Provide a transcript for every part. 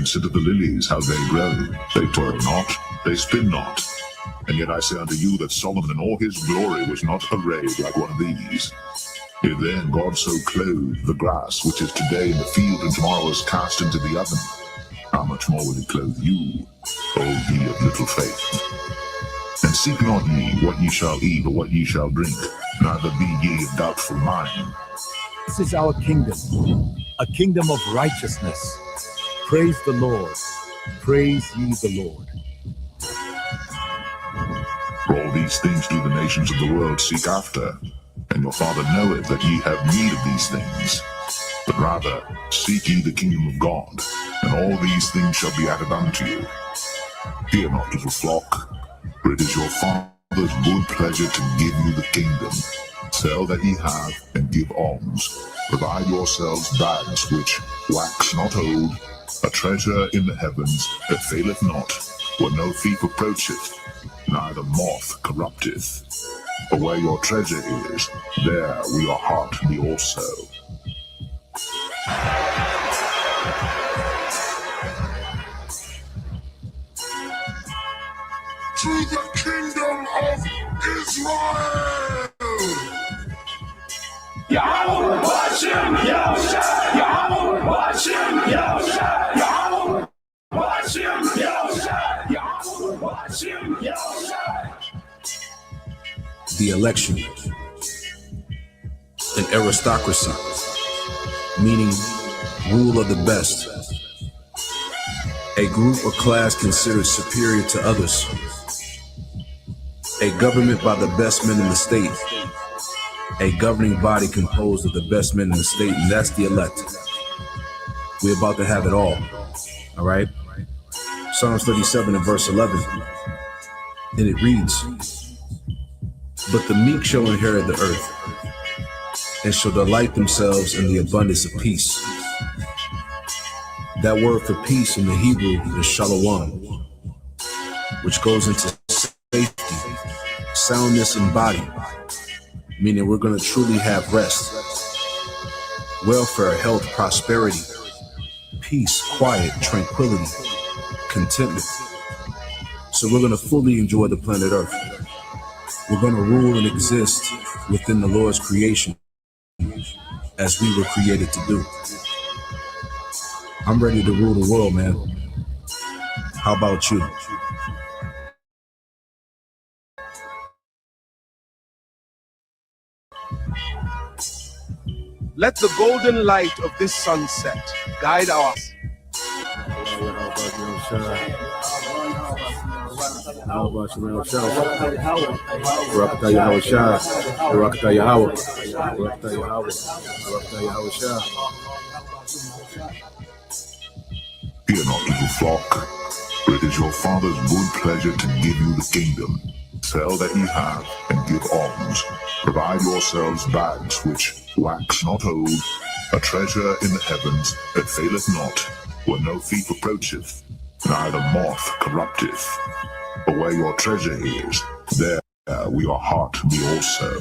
Consider the lilies, how they grow. They toil not, they spin not. And yet I say unto you that Solomon in all his glory was not arrayed like one of these. If then God so clothed the grass, which is today in the field and tomorrow is cast into the oven, how much more will he clothe you, O ye of little faith? And seek not ye what ye shall eat or what ye shall drink, neither be ye of doubtful mind. This is our kingdom, a kingdom of righteousness. Praise the Lord. Praise ye the Lord. For all these things do the nations of the world seek after, and your Father knoweth that ye have need of these things. But rather seek ye the kingdom of God, and all these things shall be added unto you. Fear not, little flock, for it is your Father's good pleasure to give you the kingdom. Sell that ye have, and give alms. Provide yourselves bags which wax not old, a treasure in the heavens that faileth not, where no thief approacheth, neither moth corrupteth. For where your treasure is, there will your heart be also. To the kingdom of Israel! Yahweh, watch him, Yahweh, Yahweh, watch him, Yahweh, Yahweh, watch him, Yahweh, Yahweh, watch him, Yahweh. The election, an aristocracy, meaning rule of the best, a group or class considered superior to others, a government by the best men in the state, a governing body composed of the best men in the state, and that's the elect. We're about to have it all right? Psalms 37 and verse 11, and it reads, "But the meek shall inherit the earth, and shall delight themselves in the abundance of peace." That word for peace in the Hebrew is shalom, which goes into safety, soundness in body, meaning we're going to truly have rest, welfare, health, prosperity, peace, quiet, tranquility, contentment. So we're going to fully enjoy the planet Earth. We're going to rule and exist within the Lord's creation as we were created to do. I'm ready to rule the world, man. How about you? Let the golden light of this sunset guide our. How about you, Rakata Yahweh Shah, Rakata Yahweh, Rakata Yahweh, Rakata Yahweh Shah. Fear not, little flock, for it is your Father's good pleasure to give you the kingdom. Sell that ye have, and give alms. Provide yourselves bags which wax not old, a treasure in the heavens that faileth not, where no thief approacheth, neither moth corrupteth. For where your treasure is, there will your heart be also.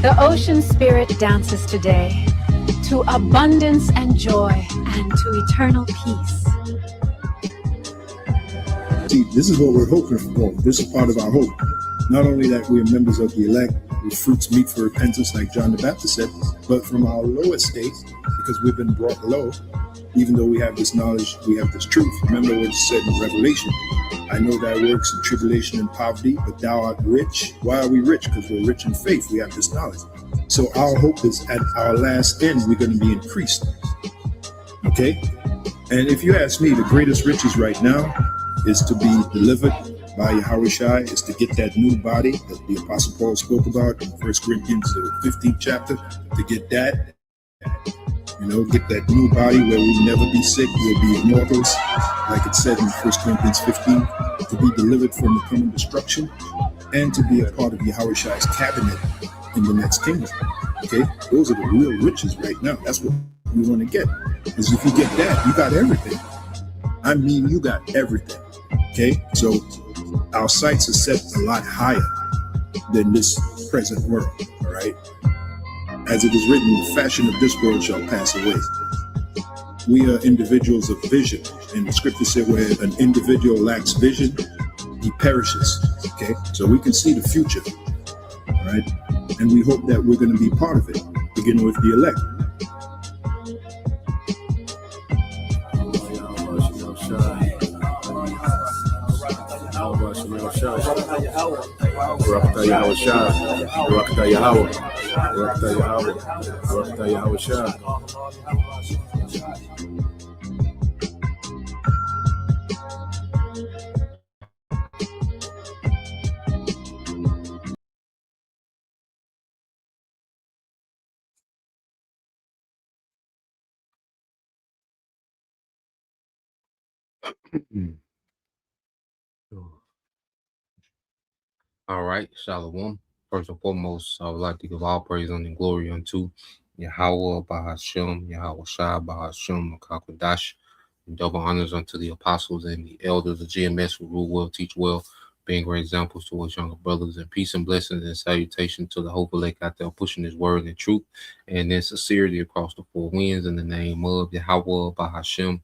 The ocean spirit dances today to abundance and joy and to eternal peace. See, this is what we're hoping for. This is part of our hope. Not only that we are members of the elect, with fruits meet for repentance, like John the Baptist said, but from our lower state, because we've been brought low, even though we have this knowledge, we have this truth. Remember what it said in Revelation. I know thy works in tribulation and poverty, but thou art rich. Why are we rich? Because we're rich in faith. We have this knowledge. So our hope is at our last end, we're going to be increased. Okay? And if you ask me, the greatest riches right now is to be delivered by Yahweh Shai, is to get that new body that the Apostle Paul spoke about in 1 Corinthians 15th chapter, to get that. Get that new body where we'll never be sick, we'll be immortals, like it said in 1 Corinthians 15, to be delivered from the coming destruction and to be a part of Yahweh's cabinet in the next kingdom. Okay, those are the real riches right now. That's what we want to get. Because if you get that, you got everything. I mean, you got everything. Okay, so our sights are set a lot higher than this present world. All right, as it is written, the fashion of this world shall pass away. We are individuals of vision, and the scripture said, where an individual lacks vision, he perishes. Okay, so we can see the future. All right, and we hope that we're going to be part of it, beginning with the elect. All right, Shalom. First and foremost, I would like to give all praise and glory unto Yahweh Bahashem, Yahweh Shai Bahashem, Makakwadash, and double honors unto the apostles and the elders of GMS who rule well, teach well, being great examples towards younger brothers, and peace and blessings and salutation to the hope elect out there pushing his word and truth and in sincerity across the four winds in the name of Yahweh Bahashem,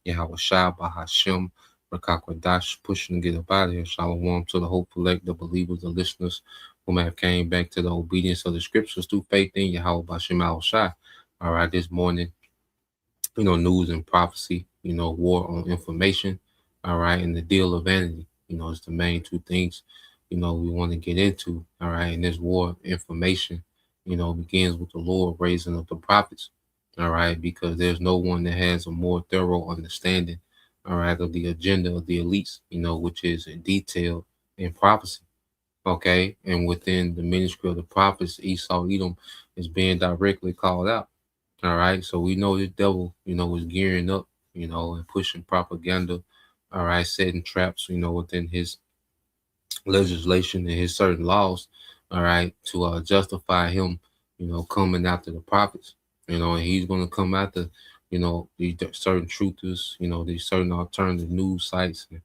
Yahweh Shai Bahashem, Rakakwadash, pushing to get up out of here. Shalom to the hopeful elect, the believers, the listeners who may have came back to the obedience of the scriptures through faith in Yahweh Bashem Al Shai. All right, this morning, news and prophecy, war on information. All right, and the deal of vanity. It's the main two things, we want to get into. All right, and this war of information, begins with the Lord raising up the prophets. All right, because there's no one that has a more thorough understanding, all right, of the agenda of the elites, which is in detail in prophecy. Okay, and within the ministry of the prophets, Esau, Edom is being directly called out. All right, so we know the devil, is gearing up, and pushing propaganda. All right, setting traps, within his legislation and his certain laws. All right, to justify him, coming after the prophets. And he's going to come after, these certain truthers, these certain alternative news sites, and,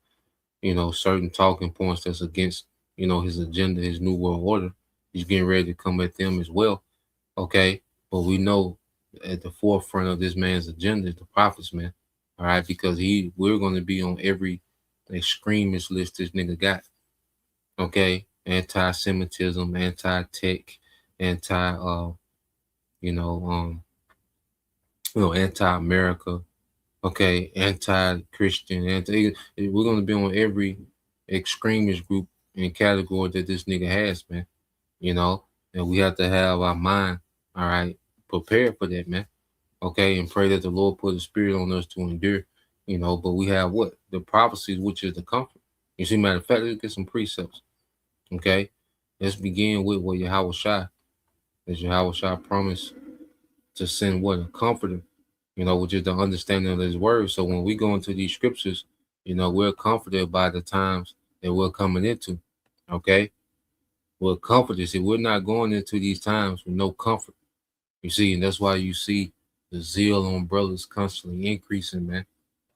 certain talking points that's against, his agenda, his new world order. He's getting ready to come at them as well. Okay. But we know at the forefront of this man's agenda is the prophets, man. All right. Because we're going to be on every extremist list this nigga got. Okay. Anti-Semitism, anti-tech, anti-America. Okay. Anti-Christian. We're going to be on every extremist group and category that this nigga has, man. And we have to have our mind, all right, prepared for that, man. Okay, and pray that the Lord put a spirit on us to endure, but we have what? The prophecies, which is the comfort. You see, matter of fact, let's get some precepts. Okay, let's begin with what Yahweh Shai, as Yahweh Shai promised to send what? A comforter, which is the understanding of his word. So when we go into these scriptures, we're comforted by the times that we're coming into. Okay. We're comforted. See, we're not going into these times with no comfort. You see, and that's why you see the zeal on brothers constantly increasing, man.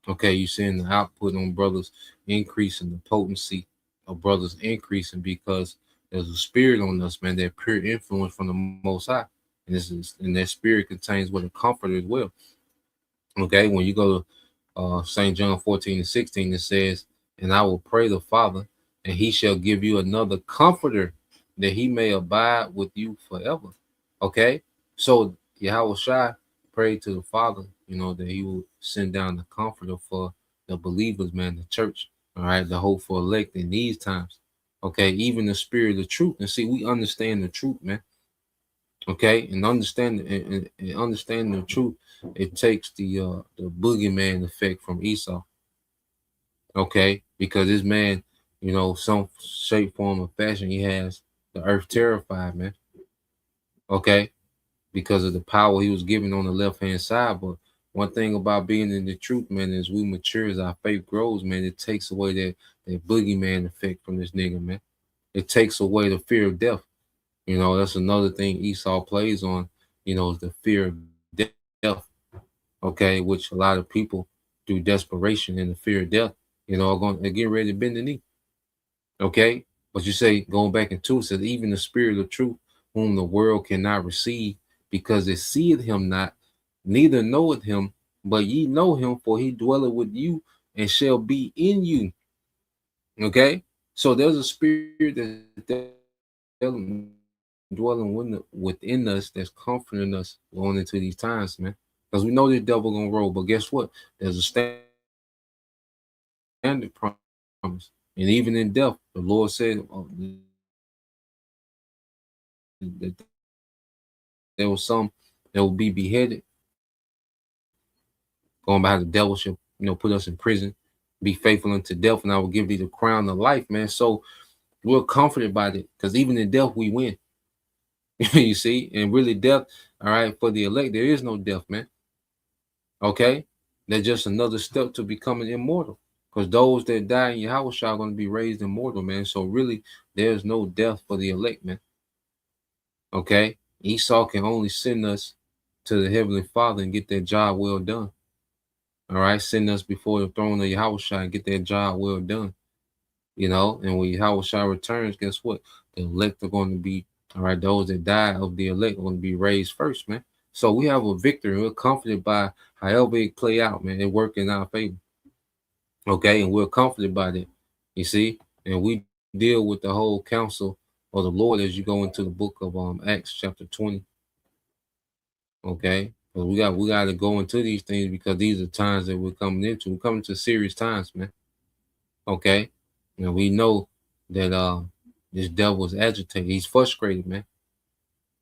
Okay, you're seeing the output on brothers increasing, the potency of brothers increasing because there's a spirit on us, man, that pure influence from the Most High. And that spirit contains what? A comfort as well. Okay, when you go to St. John 14:16, it says, and I will pray the Father, and he shall give you another comforter that he may abide with you forever. Okay, so Yahweh Shai prayed to the Father, that he will send down the comforter for the believers, man, the church, all right, the hopeful elect in these times. Okay, even the spirit of truth. And see, we understand the truth, man. Okay, and understanding the truth, it takes the boogeyman effect from Esau. Okay, because this man, some shape, form, or fashion, he has the earth terrified, man. Okay, because of the power he was given on the left hand side. But one thing about being in the truth, man, as we mature, as our faith grows, man, it takes away that boogeyman effect from this nigga, man. It takes away the fear of death. You know, that's another thing Esau plays on, you know, is the fear of death. Okay, which a lot of people through desperation and the fear of death, you know, are getting ready to bend the knee. Okay. But you say, going back into it, says, even the spirit of truth, whom the world cannot receive, because it seeth him not, neither knoweth him, but ye know him, for he dwelleth with you and shall be in you. Okay. So there's a spirit that's dwelling within us, that's comforting us going into these times, man. Because we know this devil gonna roll, but guess what? There's a standard promise, and even in death, the Lord said that there was some that will be beheaded, going by how the devil shall, you know, put us in prison, be faithful unto death, and I will give thee the crown of life, man. So we're comforted by it, because even in death we win. You see, and really death, all right, for the elect, there is no death, man. Okay, that's just another step to becoming immortal. Because those that die in Yahweh are going to be raised immortal, man. So really, there's no death for the elect, man. Okay, Esau can only send us to the heavenly Father and get that job well done. All right, send us before the throne of Yahweh and get that job well done. You know, and when Yahweh returns, guess what? The elect are going to be, all right, those that die of the elect are going to be raised first, man. So we have a victory. We're comforted by however it play out, man. It work in our favor. Okay, and we're comforted by that. You see, and we deal with the whole counsel of the Lord as you go into the book of Acts chapter 20. Okay, but we got to go into these things because these are times that we're coming into. We're coming to serious times, man. Okay, and we know that this devil is agitated. He's frustrated, man.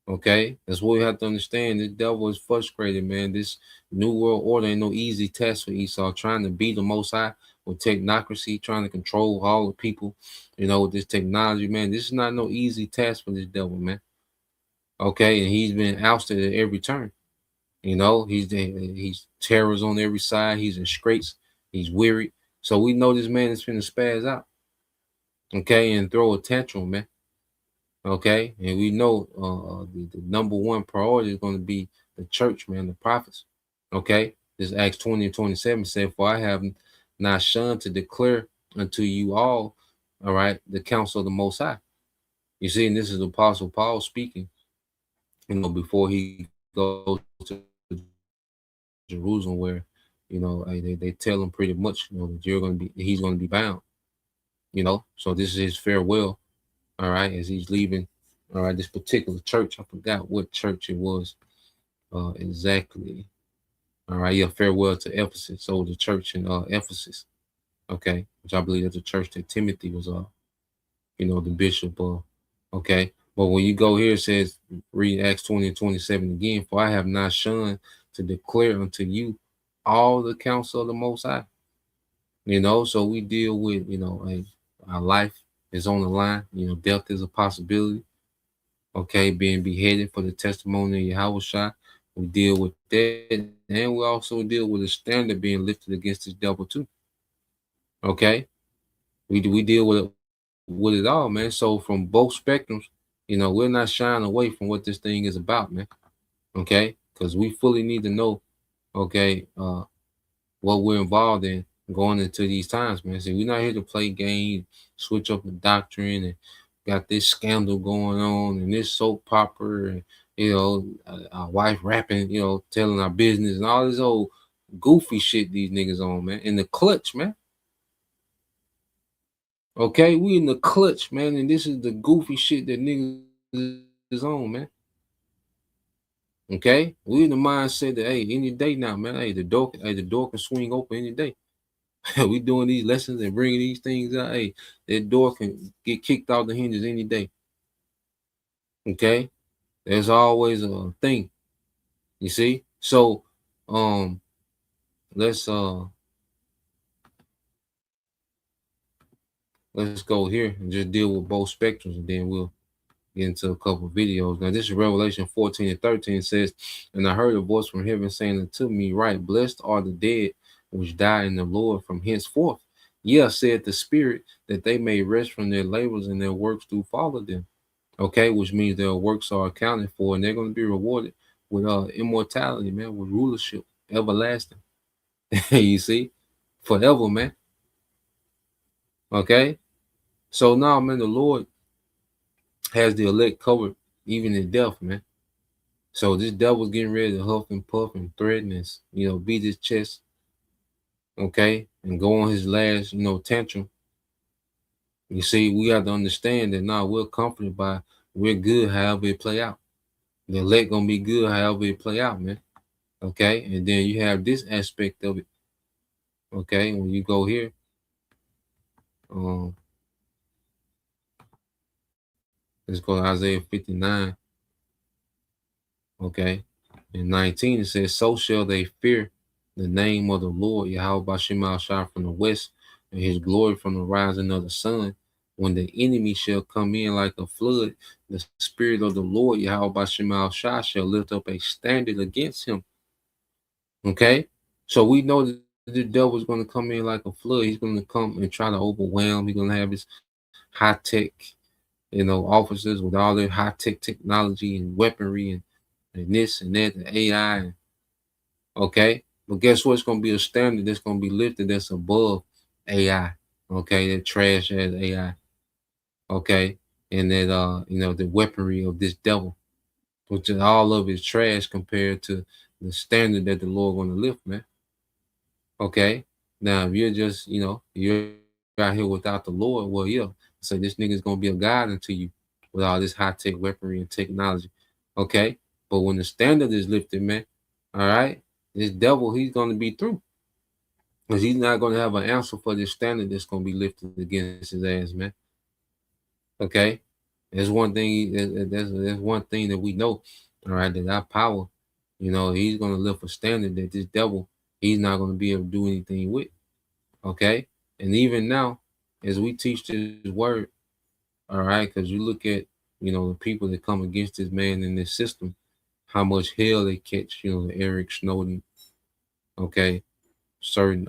Okay, that's what we have to understand. This devil is frustrated, man. This new world order ain't no easy test for Esau. Trying to beat the Most High with technocracy, trying to control all the people, you know, with this technology, man. This is not no easy task for this devil, man. Okay, and he's been ousted at every turn. You know, he's terrors on every side. He's in scrapes. He's weary. So we know this man is finna spaz out. Okay, and throw a tantrum, man. Okay, and we know the number one priority is going to be the church, man, the prophets. Okay, this Acts 20 and 27 said, "For I have not shunned to declare unto you all right, the counsel of the Most High." You see, and this is Apostle Paul speaking, you know, before he goes to Jerusalem, where, you know, they tell him pretty much, you know, that he's going to be bound, you know. So this is his farewell, all right, as he's leaving, all right, this particular church. I forgot what church it was exactly. All right, yeah, farewell to Ephesus. So the church in Ephesus, okay, which I believe that's the church that Timothy was you know, the bishop of. Okay, but when you go here, it says, read Acts 20 and 27 again, "For I have not shunned to declare unto you all the counsel of the Most High." You know, so we deal with, you know, like, our life is on the line. You know, death is a possibility. Okay, being beheaded for the testimony of Yahweh. We deal with that, and we also deal with a standard being lifted against this devil too. Okay, we deal with it all, man. So from both spectrums, you know, we're not shying away from what this thing is about, man. Okay, because we fully need to know, okay, what we're involved in going into these times, man. See, we're not here to play games, switch up the doctrine, and got this scandal going on and this soap opera, and, you know, our wife rapping, you know, telling our business and all this old goofy shit these niggas on, man. In the clutch, man. Okay, we in the clutch, man, and this is the goofy shit that niggas is on, man. Okay, we in the mindset that, hey, any day now, man. The door can swing open any day. We doing these lessons and bringing these things out. Hey, that door can get kicked off the hinges any day. Okay, there's always a thing. You see, so let's let's go here and just deal with both spectrums, and then we'll get into a couple of videos. Now, this is Revelation 14 and 13. It says, "And I heard a voice from heaven saying unto me, Right, blessed are the dead which die in the Lord from henceforth. Yeah, said the Spirit, that they may rest from their labors and their works do follow them." Okay, which means their works are accounted for and they're going to be rewarded with immortality, man, with rulership, everlasting. You see, forever, man. Okay, so now, man, the Lord has the elect covered even in death, man. So this devil's getting ready to huff and puff and threaten us, beat his chest, okay, and go on his last, tantrum. You see, we have to understand that now we're comforted by we're good however it play out. The elect gonna be good however it play out, man. Okay, and then you have this aspect of it. Okay, when you go here, um, let's go to Isaiah 59. Okay, in 19 it says, "So shall they fear the name of the Lord Yahweh Bashim Shah from the west, and his glory from the rising of the sun. When the enemy shall come in like a flood, the spirit of the Lord Yahweh Bashim Shah shall lift up a standard against him." Okay, so we know that the devil is going to come in like a flood. He's going to come and try to overwhelm. He's going to have his high tech, officers with all their high tech technology and weaponry and this and that, and AI. Okay, but guess what? It's going to be a standard that's going to be lifted that's above AI. Okay, that trash as AI. Okay, and that the weaponry of this devil, which is all of his trash compared to the standard that the Lord going to lift, man. Okay, now if you're just you're out here without the Lord, well, yeah, so this nigga's going to be a god unto you with all this high tech weaponry and technology. Okay, but when the standard is lifted, man, all right, this devil, he's going to be through, because he's not going to have an answer for this standard that's going to be lifted against his ass, man. Okay, there's one thing. There's one thing that we know, all right, that our power, he's going to lift a standard that this devil, he's not going to be able to do anything with. Okay, and even now, as we teach this word, all right, because you look at the people that come against this man in this system, how much hell they catch, the Eric Snowden, okay, certain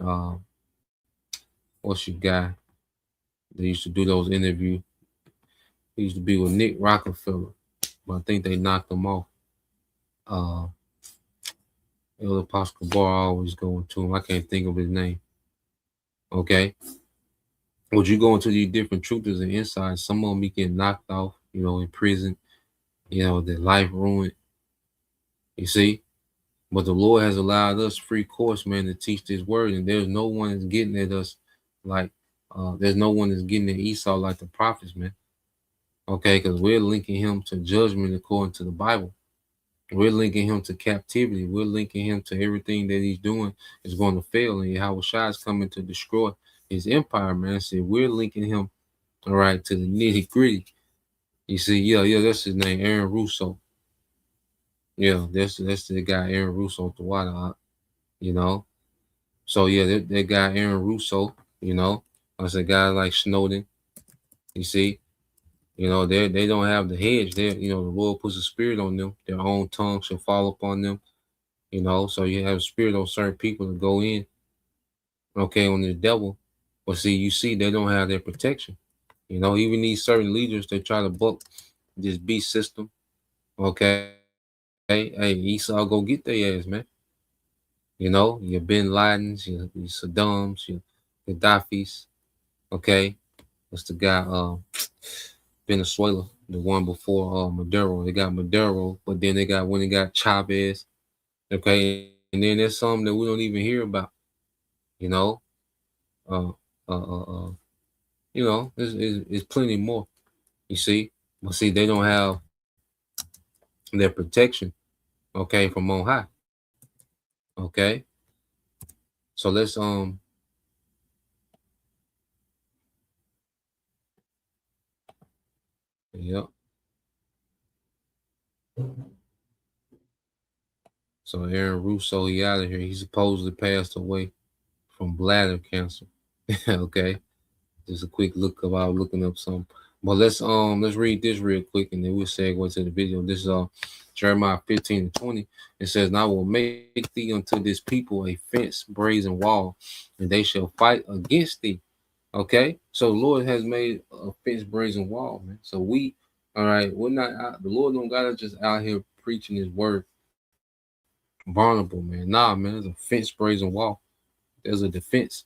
what's your guy that used to do those interviews. He used to be with Nick Rockefeller, but I think they knocked him off. Elder Pascal Bar always going to him. I can't think of his name. Okay. Would you go into these different truthers and insights? Some of them be getting knocked off, in prison, their life ruined. You see? But the Lord has allowed us free course, man, to teach this word, and there's no one that's getting at us like there's no one that's getting at Esau like the prophets, man. Okay, because we're linking him to judgment according to the Bible. We're linking him to captivity. We're linking him to everything that he's doing is going to fail, and Yahweh Shai is coming to destroy his empire, man. So we're linking him, all right, to the nitty gritty. You see, yeah, that's his name, Aaron Russo. Yeah, that's the guy, Aaron Russo at the water, So yeah, that guy, Aaron Russo, that's a guy like Snowden. You see, they don't have the hedge. The Lord puts a spirit on them. Their own tongue shall fall upon them. So you have a spirit on certain people to go in, okay, on the devil. But you see, they don't have their protection. Even these certain leaders, they try to buck this beast system. Okay. Hey, Esau, go get their ass, man. Your Bin Ladens, your Saddams, your Gaddafis. Okay. That's the guy, Venezuela, the one before Maduro. They got Maduro, but then they got Chavez. Okay. And then there's some that we don't even hear about. Uh, there's plenty more. You see, but see, they don't have their protection. Okay, from on high. Okay, so let's yep. So Aaron Russo, he out of here. He supposedly passed away from bladder cancer. Okay. Just a quick look about looking up some But let's read this real quick and then we'll segue to the video. This is Jeremiah 15:20. It says, "And I will make thee unto this people a fence, brazen wall, and they shall fight against thee." Okay, so the Lord has made a fence, brazen wall, man. So we, all right, we're not out. The Lord don't got us just out here preaching His word, vulnerable, man. Nah, man, there's a fence, brazen wall. There's a defense.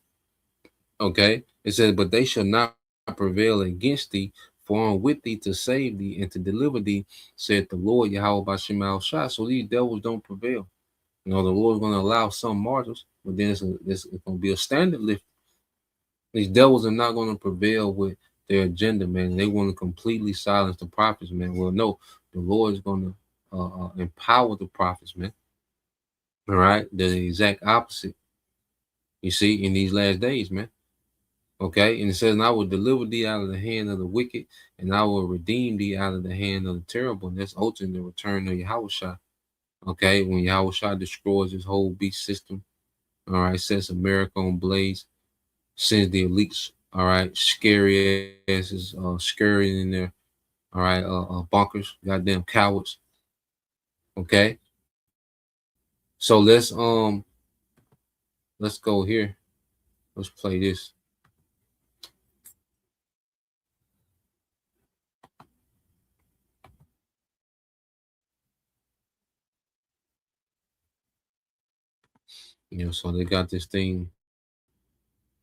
Okay, it says, "But they shall not prevail against thee, for I'm with thee to save thee and to deliver thee," said the Lord Yahweh Bashim Al Shah. So these devils don't prevail. You know, the Lord's going to allow some martyrs, but then it's going to be a standard lift. These devils are not going to prevail with their agenda, man. They want to completely silence the prophets, man. Well, no, the Lord is going to empower the prophets, man. All right, the exact opposite. You see, in these last days, man. Okay, and it says, "And I will deliver thee out of the hand of the wicked, and I will redeem thee out of the hand of the terrible." And that's ultimately the return of Yahushua. Okay, when Yahushua destroys his whole beast system, all right, sets America on blaze, sends the elites, all right, scary asses, scurrying in there, all right, bunkers, goddamn cowards. Okay, so let's go here. Let's play this. You know, so they got this thing.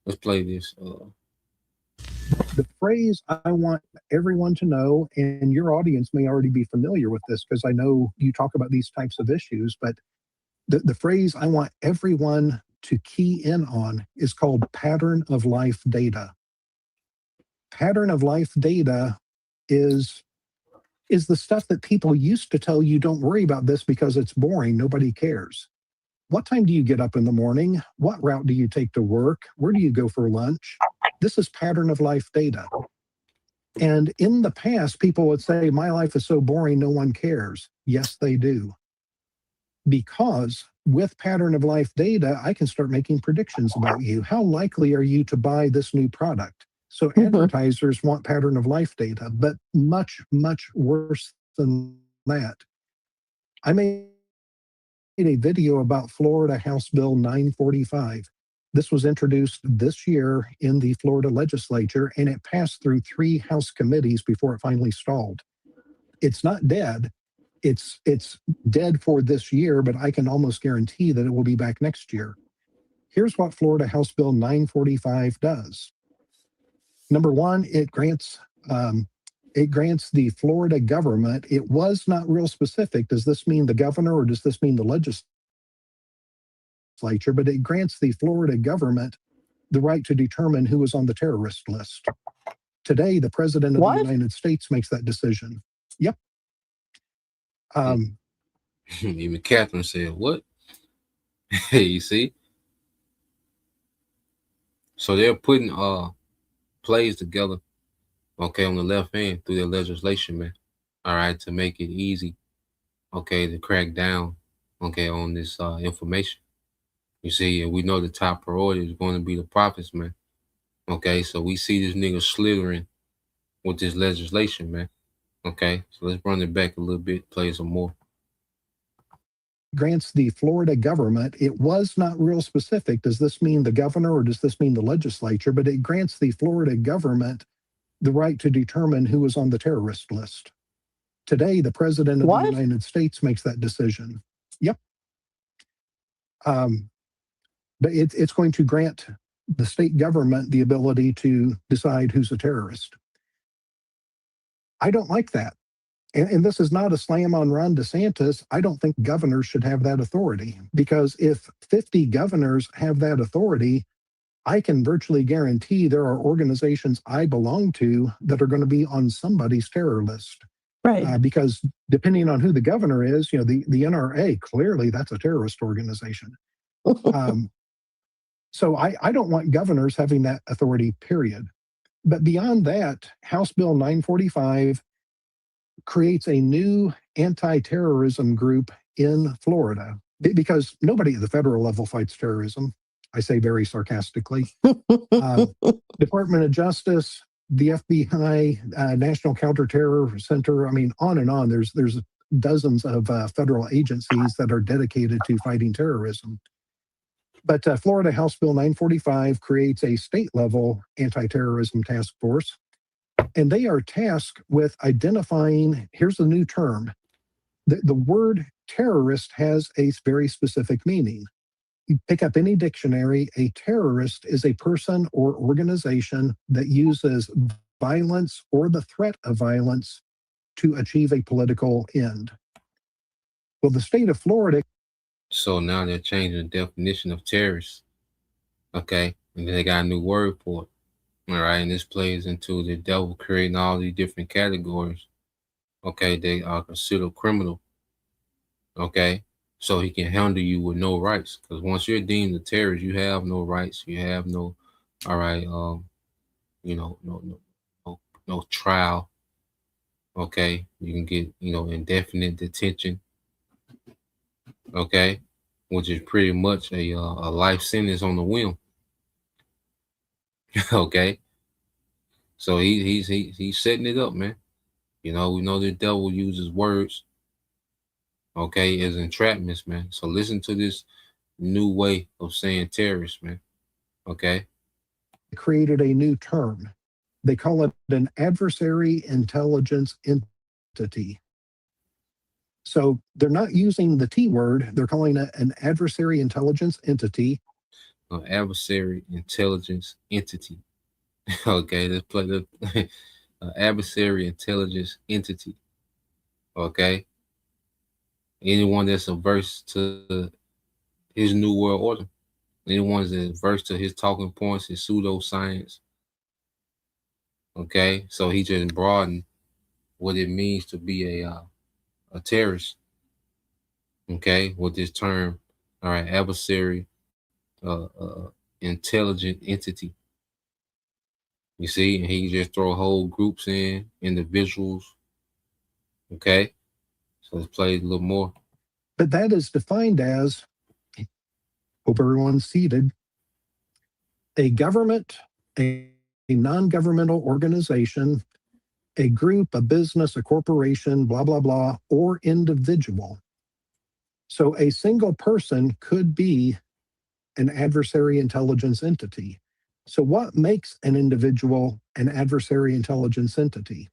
Let's play this. The phrase I want everyone to know, and your audience may already be familiar with this because I know you talk about these types of issues, but the phrase I want everyone to key in on is called pattern of life data. Pattern of life data is the stuff that people used to tell you, don't worry about this because it's boring, nobody cares. What time do you get up in the morning? What route do you take to work? Where do you go for lunch? This is pattern of life data. And in the past, people would say, my life is so boring, no one cares. Yes, they do. Because with pattern of life data, I can start making predictions about you. How likely are you to buy this new product? So advertisers want pattern of life data, but much, much worse than that. I made a video about Florida House Bill 945. This was introduced this year in the Florida legislature, and it passed through 3 House committees before it finally stalled. It's not dead. It's dead for this year, but I can almost guarantee that it will be back next year. Here's what Florida House Bill 945 does. Number one, it grants the Florida government. It was not real specific. Does this mean the governor or does this mean the legislature? But it grants the Florida government the right to determine who is on the terrorist list. Today, the president of the United States makes that decision. Yep. Even Catherine said, "What?" You see? So they're putting plays together, okay, on the left hand through their legislation, man. All right, to make it easy, okay, to crack down, okay, on this information. You see, and we know the top priority is going to be the prophets, man. Okay, so we see this nigga slithering with this legislation, man. Okay, so let's run it back a little bit, play some more. Grants the Florida government. It was not real specific. Does this mean the governor or does this mean the legislature? But it grants the Florida government the right to determine who is on the terrorist list. Today, the president of the United States makes that decision. Yep. But it's going to grant the state government the ability to decide who's a terrorist. I don't like that. And this is not a slam on Ron DeSantis. I don't think governors should have that authority, because if 50 governors have that authority, I can virtually guarantee there are organizations I belong to that are going to be on somebody's terror list. Right. Because depending on who the governor is, you know, the NRA, clearly that's a terrorist organization. So I don't want governors having that authority, period. But beyond that, House Bill 945 creates a new anti-terrorism group in Florida, because nobody at the federal level fights terrorism. I say very sarcastically. Department of Justice, the FBI, National Counterterror Center. I mean, on and on. There's dozens of federal agencies that are dedicated to fighting terrorism. But Florida House Bill 945 creates a state-level anti-terrorism task force, and they are tasked with identifying, here's the new term, the word terrorist has a very specific meaning. You pick up any dictionary, a terrorist is a person or organization that uses violence or the threat of violence to achieve a political end. Well, the state of Florida. So now they're changing the definition of terrorist. Okay. And then they got a new word for it. All right. And this plays into the devil creating all these different categories. Okay. They are considered criminal. Okay. So he can handle you with no rights. Because once you're deemed a terrorist, you have no rights. You have no, all right, no trial. Okay. You can get, indefinite detention. Okay. Which is pretty much a life sentence on the whim. Okay. So he's setting it up, man. We know the devil uses words, okay, as entrapments, man. So listen to this new way of saying terrorist, man. Okay. Created a new term. They call it an adversary intelligence entity. So they're not using the T word, they're calling it an adversary intelligence entity. An adversary intelligence entity. Okay, let's play the adversary intelligence entity. Okay. Anyone that's averse to his new world order. Anyone that's averse to his talking points, his pseudoscience. Okay. So he just broadened what it means to be a terrorist. Okay. With this term, all right, adversary intelligent entity. You see, and he just throw whole groups in, individuals. Okay. So let's play a little more. But that is defined as, hope everyone's seated, a government, a non-governmental organization, a group, a business, a corporation, blah, blah, blah, or individual. So a single person could be an adversary intelligence entity. So what makes an individual an adversary intelligence entity?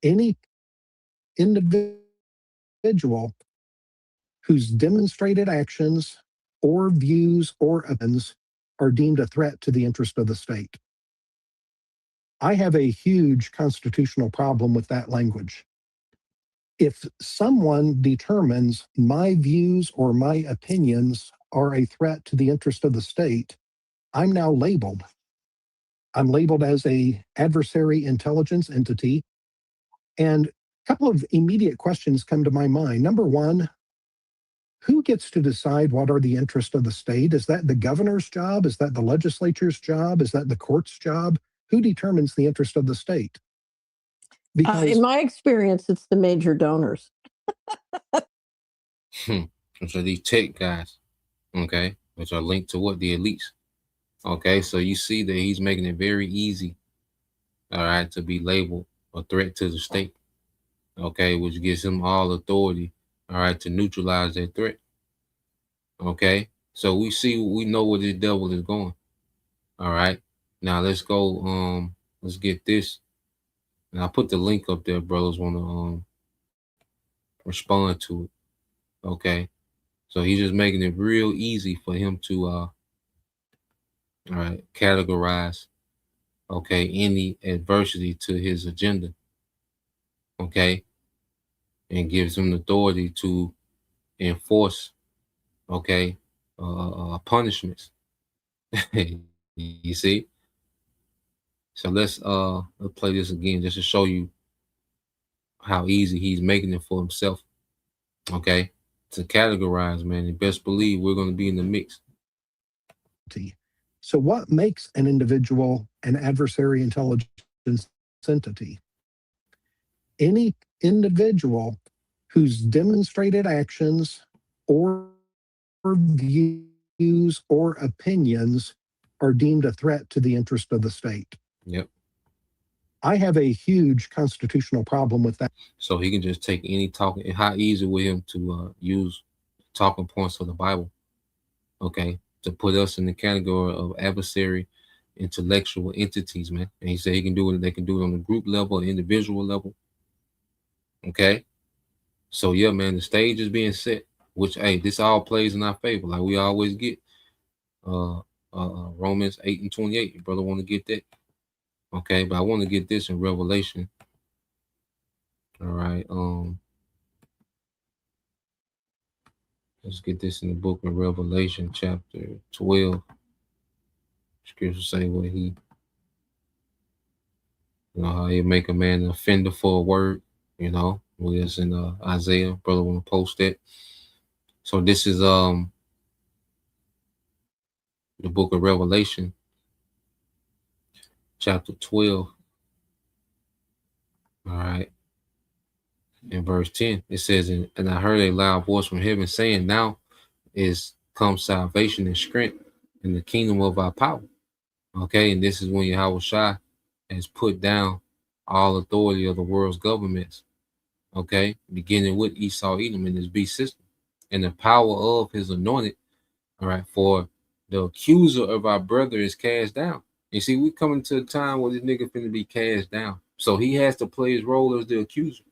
Any individual whose demonstrated actions or views or opinions are deemed a threat to the interest of the state. I have a huge constitutional problem with that language. If someone determines my views or my opinions are a threat to the interest of the state, I'm now labeled. I'm labeled as a adversary intelligence entity. And a couple of immediate questions come to my mind. Number one, who gets to decide what are the interests of the state? Is that the governor's job? Is that the legislature's job? Is that the court's job? Who determines the interest of the state? Because in my experience, it's the major donors. So these tech guys, okay, which are linked to what? The elites. Okay, so you see that he's making it very easy, all right, to be labeled a threat to the state. Okay, which gives him all authority, all right, to neutralize that threat. Okay, so we know where this devil is going. All right, now let's go. Let's get this. And I'll put the link up there, brothers want to respond to it. Okay, so he's just making it real easy for him to all right, categorize, okay, any adversity to his agenda. Okay, and gives him the authority to enforce, okay, punishments. You see? So let's play this again just to show you how easy he's making it for himself. Okay, to categorize, man. And best believe we're going to be in the mix. So what makes an individual an adversary intelligence entity? Any individual whose demonstrated actions or views or opinions are deemed a threat to the interest of the state. Yep. I have a huge constitutional problem with that. So he can just take any talking, and how easy with him to use talking points of the Bible, okay, to put us in the category of adversary intellectual entities, man. And he said he can do it, they can do it on the group level, individual level. Okay. So yeah, man, the stage is being set, which hey, this all plays in our favor, like we always get. Romans 8:28. Your brother want to get that. Okay, but I want to get this in Revelation. All right. Let's get this in the book of Revelation, chapter 12. Scripture say what he, how he make a man an offender for a word, we is in Isaiah. Brother want to post that. So this is the book of Revelation, chapter 12. All right. In verse 10, it says, and I heard a loud voice from heaven saying, now is come salvation and strength in the kingdom of our power. Okay, and this is when Yahweh Shai has put down all authority of the world's governments. Okay, beginning with Esau, Edom, and his beast system, and the power of his anointed. All right, for the accuser of our brother is cast down. You see, we coming to a time where this nigga finna be cast down. So he has to play his role as the accuser.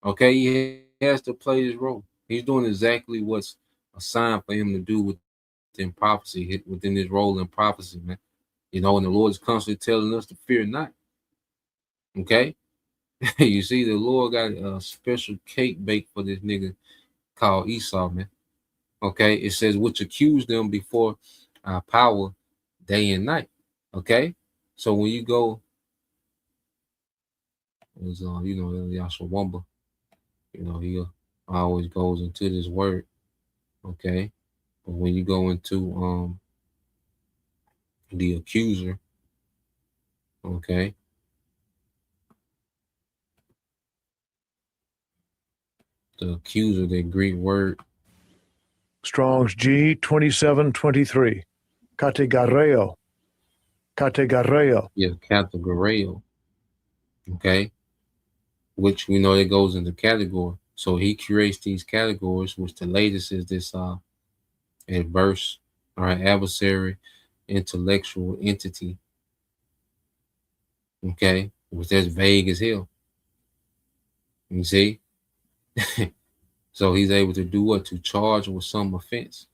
Okay, he has to play his role. He's doing exactly what's assigned for him to do within prophecy, within his role in prophecy, man. And the Lord is constantly telling us to fear not. Okay, you see, the Lord got a special cake baked for this nigga called Esau, man. Okay, it says which accuse them before our power day and night. Okay, so when you go, as Yashawamba, he always goes into this word. Okay, but when you go into the accuser, okay, the accuser, that Greek word, Strong's G 2723. Categareo. Categareo. yeah, categoreo. Okay, which we know it goes into category. So he creates these categories, which the latest is this adverse, all right, adversary, intellectual entity. Okay, which that's vague as hell. You see? So he's able to do what? To charge with some offense.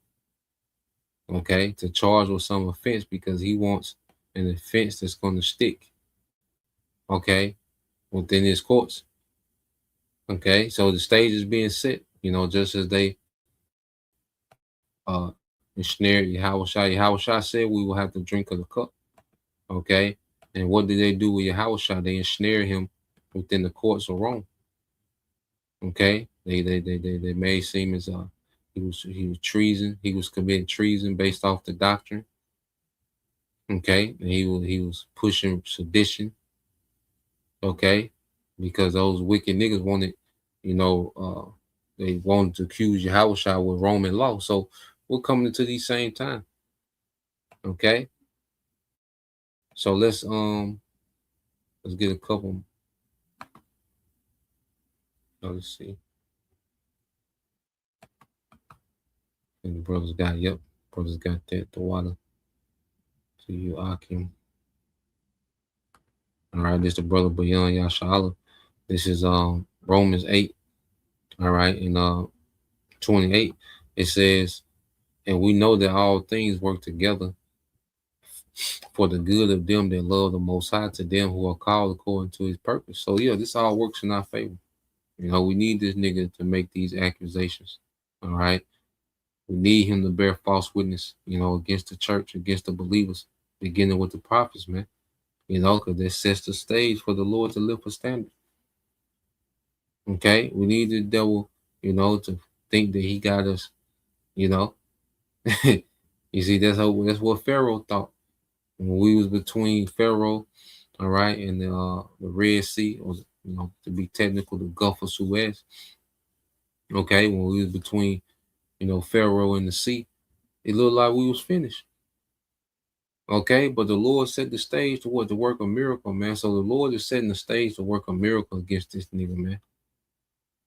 Okay, to charge with some offense because he wants an offense that's going to stick. Okay, within his courts. Okay, so the stage is being set, just as they ensnared Yahweh Shai. Yahweh Shai said we will have to drink of the cup. Okay, and what did they do with Yahweh Shai? They ensnared him within the courts of Rome. Okay, they made seem as he was treason. He was committing treason based off the doctrine. Okay, and he was pushing sedition. Okay, because those wicked niggas wanted, they wanted to accuse Yahweh Shai with Roman law. So we're coming into these same time. Okay, so let's get a couple. Let's see. And the brothers got that, the water. To you, Akim. All right, this is the brother Bayan Yashala. This is Romans 8. All right, in 28, it says, and we know that all things work together for the good of them that love the Most High, to them who are called according to his purpose. So yeah, this all works in our favor. We need this nigga to make these accusations. All right. We need him to bear false witness, against the church, against the believers, beginning with the prophets, man. Because that sets the stage for the Lord to lift a standard. Okay, we need the devil, to think that he got us, You see, that's what Pharaoh thought. When we was between Pharaoh, all right, and the Red Sea, or to be technical, the Gulf of Suez. Okay, when we was between, Pharaoh and the sea, it looked like we was finished. Okay, but the Lord set the stage to what? To work a miracle, man. So the Lord is setting the stage to work a miracle against this nigga, man.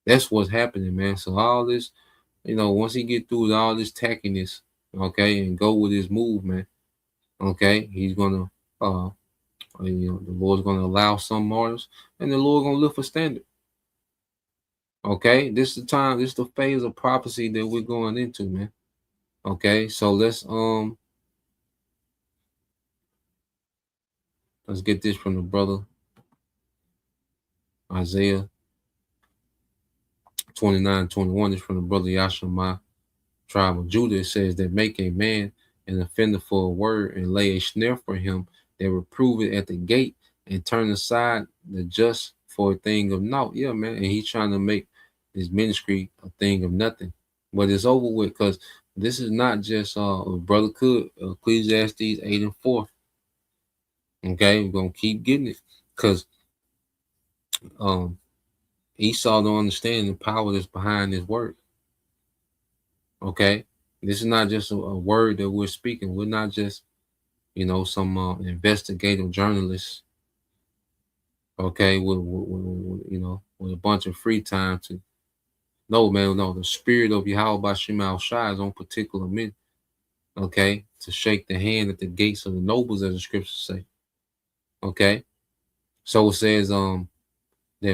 That's what's happening, man. So all this, once he get through with all this tackiness, okay, and go with his move, man. Okay, he's gonna, the Lord's gonna allow some martyrs, and the Lord gonna lift a standard. Okay, this is the time, this is the phase of prophecy that we're going into, man. Okay, so let's get this from the brother Isaiah 29:21. This from the brother Yashima, tribe of Judah. It says that make a man an offender for a word and lay a snare for him that reprove it at the gate and turn aside the just for a thing of naught. Yeah, man. And he's trying to make this ministry a thing of nothing. But it's over with, because this is not just brother could Ecclesiastes 8:4. Okay, we're gonna keep getting it, because Esau don't understand the power that's behind this word. Okay, this is not just a word that we're speaking. We're not just some investigative journalists. Okay, with a bunch of free time to. No, man, no. The spirit of Yahweh Shemal Shai is on particular men. Okay, to shake the hand at the gates of the nobles, as the scriptures say. Okay, so it says that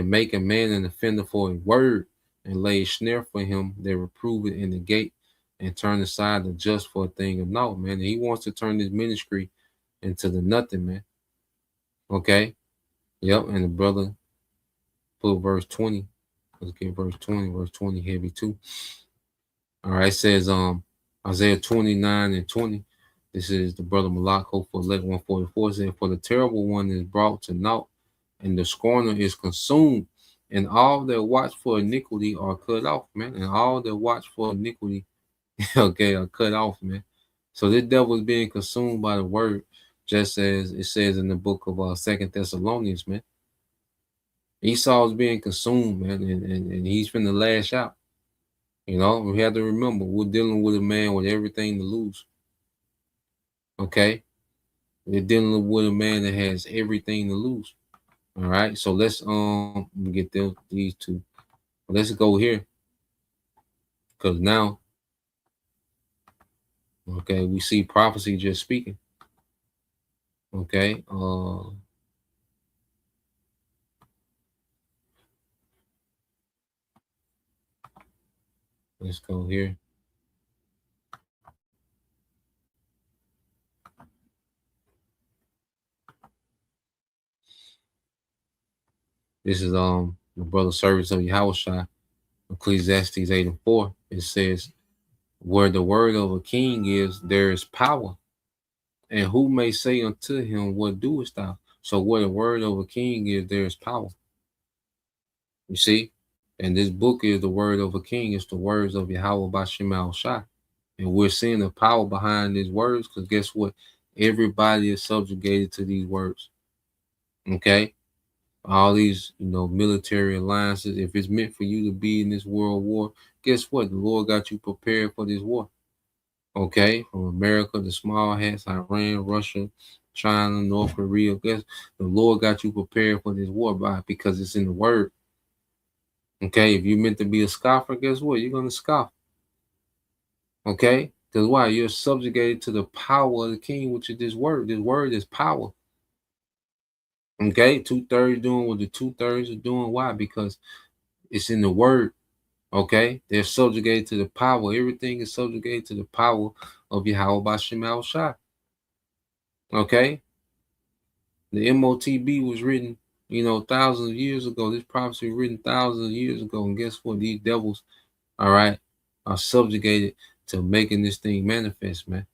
make a man an offender for a word and lay a snare for him that reprove it in the gate and turn aside the just for a thing of naught, man. And he wants to turn this ministry into the nothing, man. Okay, yep. And the brother put verse 20. Let's get verse 20. Verse 20 heavy too. All right, it says Isaiah 29:20. This is the brother Malak, hope for elect 144. Said, for the terrible one is brought to naught, and the scorner is consumed, and all that watch for iniquity are cut off, man. And all that watch for iniquity, okay, are cut off, man. So this devil is being consumed by the word, just as it says in the book of 2 Thessalonians, man. Esau is being consumed, man, and he's finna lash out. We have to remember, we're dealing with a man with everything to lose. Okay? We're dealing with a man that has everything to lose. All right, so let's get these two. Let's go here, because now, okay, we see prophecy just speaking. Okay, let's go here. This is the brother service of Yahushua, Ecclesiastes 8:4. It says, where the word of a king is, there is power. And who may say unto him, what doest thou? So where the word of a king is, there is power. You see? And this book is the word of a king. It's the words of Yahweh Bashem Shai. And we're seeing the power behind these words, because guess what? Everybody is subjugated to these words. Okay? All these, military alliances. If it's meant for you to be in this world war, guess what? The Lord got you prepared for this war. Okay? From America, the small hats, Iran, Russia, China, North Korea. Guess the Lord got you prepared for this war because it's in the word. Okay? If you're meant to be a scoffer, guess what? You're going to scoff. Okay? Because why? You're subjugated to the power of the king, which is this word. This word is power. Okay? 2/3 doing what the 2/3 are doing. Why? Because it's in the word. Okay? They're subjugated to the power. Everything is subjugated to the power of Yahweh Bashem Shai. Okay? The MOTB was written, thousands of years ago. This prophecy was written thousands of years ago. And guess what? These devils, all right, are subjugated to making this thing manifest, man.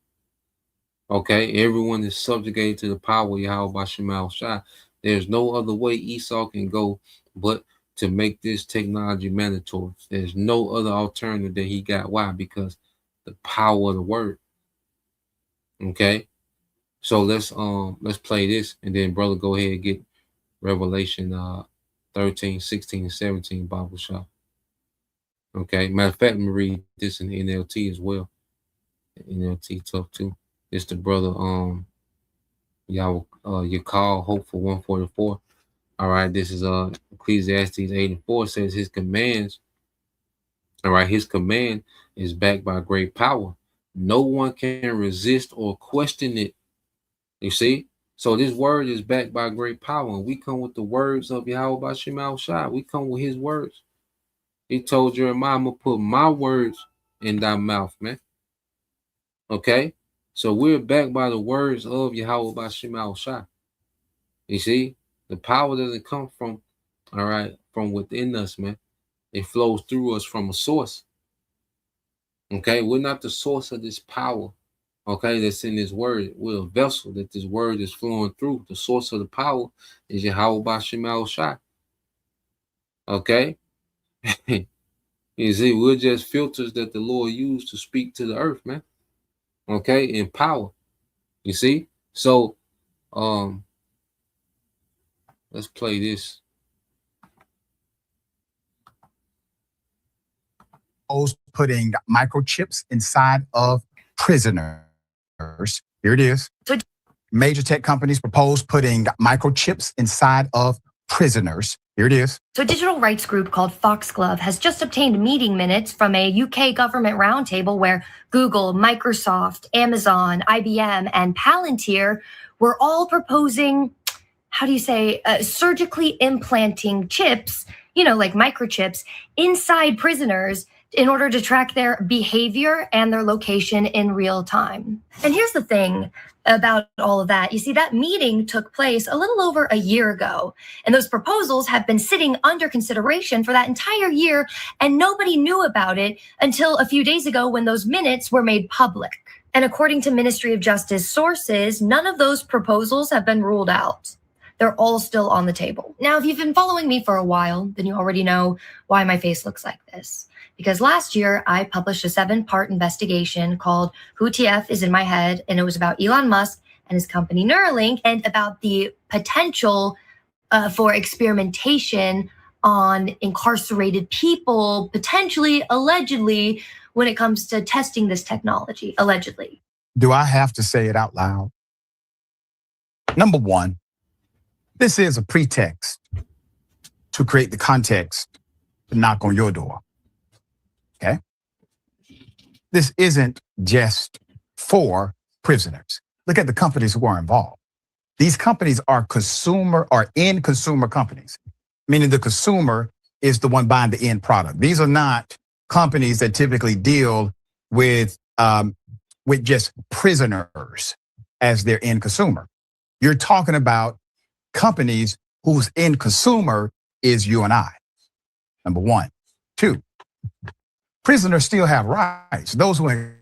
Okay, everyone is subjugated to the power of Yahweh Bashem Shai. There's no other way Esau can go but to make this technology mandatory. There's no other alternative that he got. Why? Because the power of the word. Okay, so let's play this, and then brother, go ahead and get Revelation 13, 16, and 17 Bible shop. Okay, matter of fact, let me read this in the NLT as well. NLT tough too. It's the brother Y'all, your call, hope for 144. All right, this is Ecclesiastes 8:4 says his commands. All right, his command is backed by great power. No one can resist or question it. You see? So this word is backed by great power. And we come with the words of Yahweh Bashim Al Shai. We come with his words. He told Jeremiah, I'm gonna put my words in thy mouth, man. Okay? So we're backed by the words of Yahweh Bashim Al Shai. You see? The power doesn't come from, all right, from within us, man. It flows through us from a source. Okay? We're not the source of this power. Okay, that's in his word. We're a vessel that this word is flowing through. The source of the power is Yahweh Bashim Al Shai. Okay? You see, we're just filters that the Lord used to speak to the earth, man. Okay, in power. You see? So let's play this. Putting microchips inside of prisoners. Here it is. Major tech companies propose putting microchips inside of prisoners. Here it is. So a digital rights group called Foxglove has just obtained meeting minutes from a UK government roundtable where Google, Microsoft, Amazon, IBM, and Palantir were all proposing, surgically implanting chips, like microchips, inside prisoners in order to track their behavior and their location in real time. And here's the thing about all of that. You see, that meeting took place a little over a year ago, and those proposals have been sitting under consideration for that entire year, and nobody knew about it until a few days ago when those minutes were made public. And according to Ministry of Justice sources, none of those proposals have been ruled out. They're all still on the table. Now, if you've been following me for a while, then you already know why my face looks like this. Because last year, I published a 7-part investigation called Who TF is in My Head, and it was about Elon Musk and his company Neuralink and about the potential for experimentation on incarcerated people, potentially, allegedly, when it comes to testing this technology, allegedly. Do I have to say it out loud? Number one, this is a pretext to create the context to knock on your door. Okay? This isn't just for prisoners. Look at the companies who are involved. These companies are end consumer companies, meaning the consumer is the one buying the end product. These are not companies that typically deal with just prisoners as their end consumer. You're talking about companies whose end consumer is you and I. Number one. Two, prisoners still have rights. Those who are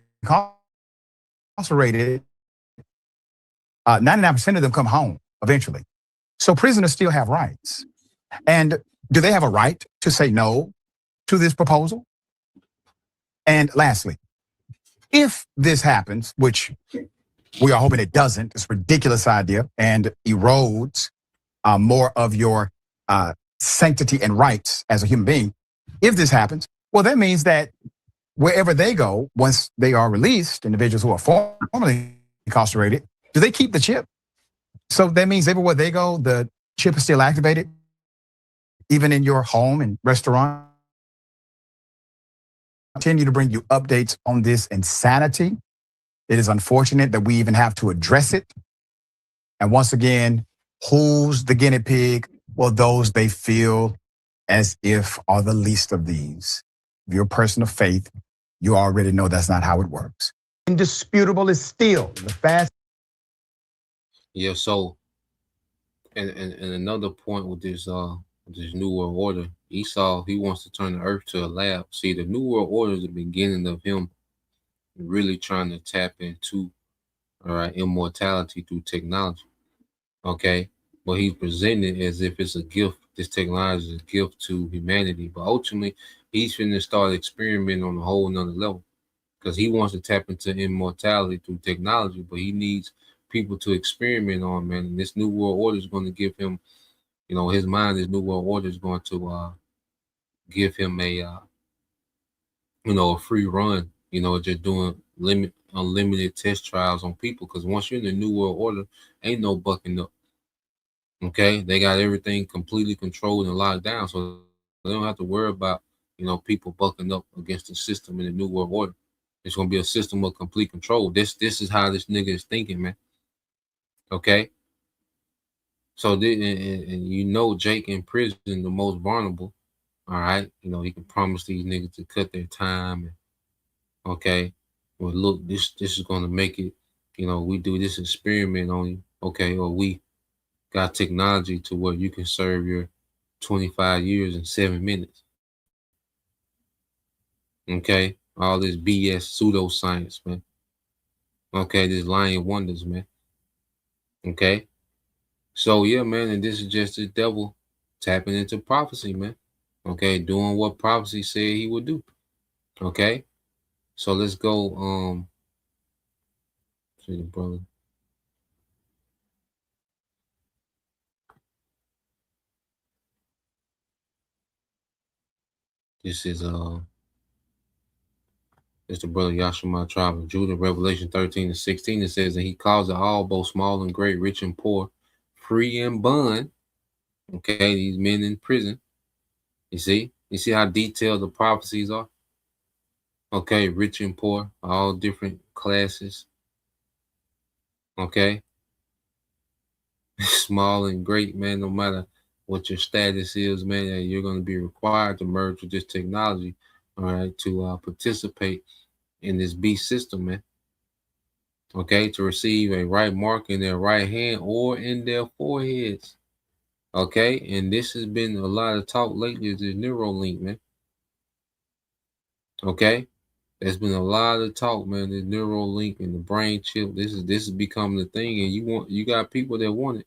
incarcerated, 99% of them come home eventually. So prisoners still have rights. And do they have a right to say no to this proposal? And lastly, if this happens, which we are hoping it doesn't, it's a ridiculous idea and erodes more of your sanctity and rights as a human being. If this happens, well, that means that wherever they go, once they are released, individuals who are formerly incarcerated, do they keep the chip? So that means everywhere they go, the chip is still activated, even in your home and restaurant. Continue to bring you updates on this insanity. It is unfortunate that we even have to address it. And once again, who's the guinea pig? Well, those they feel as if are the least of these. If you're a person of faith, you already know that's not how it works. Indisputable is still the fast. Yeah, so and another point with this New World Order, Esau, he wants to turn the earth to a lab. See, the New World Order is the beginning of him really trying to tap into immortality through technology. Okay. But he's presenting it as if it's a gift. This technology is a gift to humanity. But ultimately, he's finna start experimenting on a whole nother level. Because he wants to tap into immortality through technology, but he needs people to experiment on, man. And this New World Order is going to give him, his mind, this New World Order is going to give him a free run, just doing unlimited test trials on people, because once you're in the New World Order, ain't no bucking up. Okay, they got everything completely controlled and locked down, so they don't have to worry about people bucking up against the system in the New World Order. It's gonna be a system of complete control. This is how this nigga is thinking, man. Okay, so and Jake in prison, the most vulnerable. All right, he can promise these niggas to cut their time. And, okay, well, look, this is gonna make it. We do this experiment on you. Okay, or we got technology to where you can serve your 25 years in 7 minutes. Okay, all this BS pseudoscience, man. Okay, this lying wonders, man. Okay, so yeah, man, and this is just the devil tapping into prophecy, man. Okay, doing what prophecy said he would do. Okay, so let's go. See the brother. This is it's the brother Yashima, tribe of Judah, Revelation 13-16. It says, and he calls it all, both small and great, rich and poor, free and bond. Okay, these men in prison. You see how detailed the prophecies are. Okay, rich and poor, all different classes. Okay, small and great, man. No matter what your status is, man, you're going to be required to merge with this technology. All right, to participate in this beast system, man. Okay, to receive a right mark in their right hand or in their foreheads. Okay, and this has been a lot of talk lately, is the Neuralink, man. Okay, there's been a lot of talk, man. The Neuralink and the brain chip. This is becoming the thing, and you got people that want it.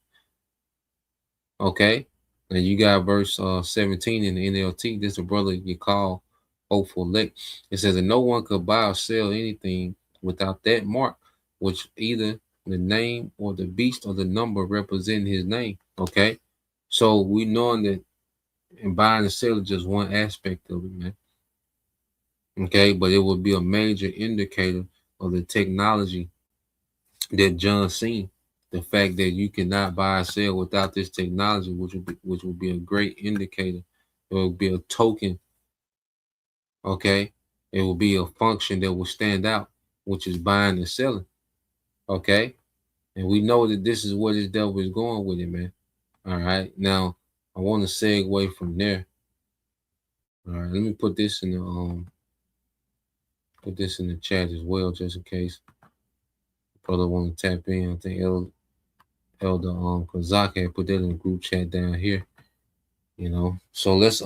Okay, and you got verse 17 in the NLT. This is a brother you call Hopeful Elect. It says that no one could buy or sell anything without that mark, which either the name or the beast or the number represent his name. Okay, so we knowing that in buying and selling just one aspect of it, man. Okay, but it would be a major indicator of the technology that John seen. The fact that you cannot buy or sell without this technology, which would be a great indicator. It will be a token. Okay, it will be a function that will stand out, which is buying and selling. Okay, and we know that this is where this devil is going with it, man. All right, now I want to segue from there. All right, let me put this in the chat as well, just in case brother want to tap in. I think Elder Kazaka had put that in the group chat down here. So let's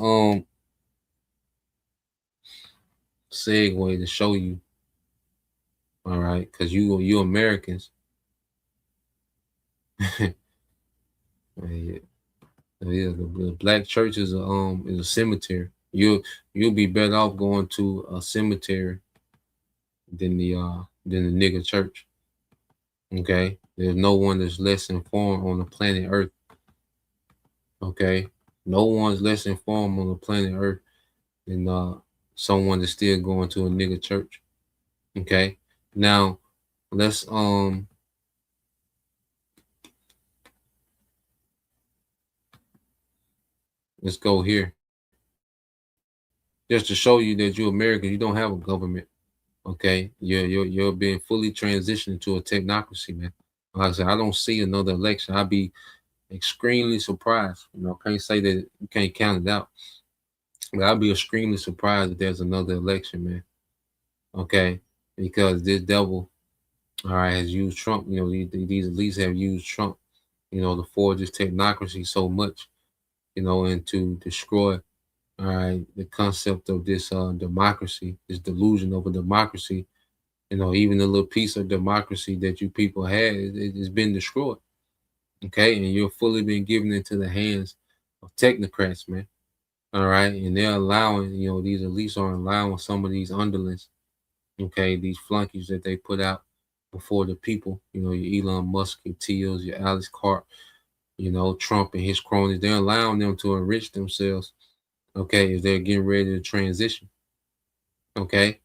segue to show you. All right, because you Americans. Yeah, the black church is a cemetery. You'll be better off going to a cemetery than the nigga church. Okay, there's no one that's less informed on the planet Earth. Okay, no one's less informed on the planet Earth than someone that's still going to a nigga church. Okay, now let's go here. Just to show you that you're American, you don't have a government. Okay, you're being fully transitioned to a technocracy, man. Like I said, I don't see another election. I'd be extremely surprised. Can't say that you can't count it out, but I'd be extremely surprised if there's another election, man. Okay, because this devil, all right, has used Trump. These elites have used Trump, to forge this technocracy so much, and to destroy, all right, the concept of this democracy, this delusion of a democracy. Even the little piece of democracy that you people had, it's been destroyed. Okay, and you're fully been given into the hands of technocrats, man. All right, and they're allowing, these elites are allowing some of these underlings, okay, these flunkies that they put out before the people, your Elon Musk, your Teals, your Alex Carp, Trump and his cronies, they're allowing them to enrich themselves, okay, as they're getting ready to transition. Okay.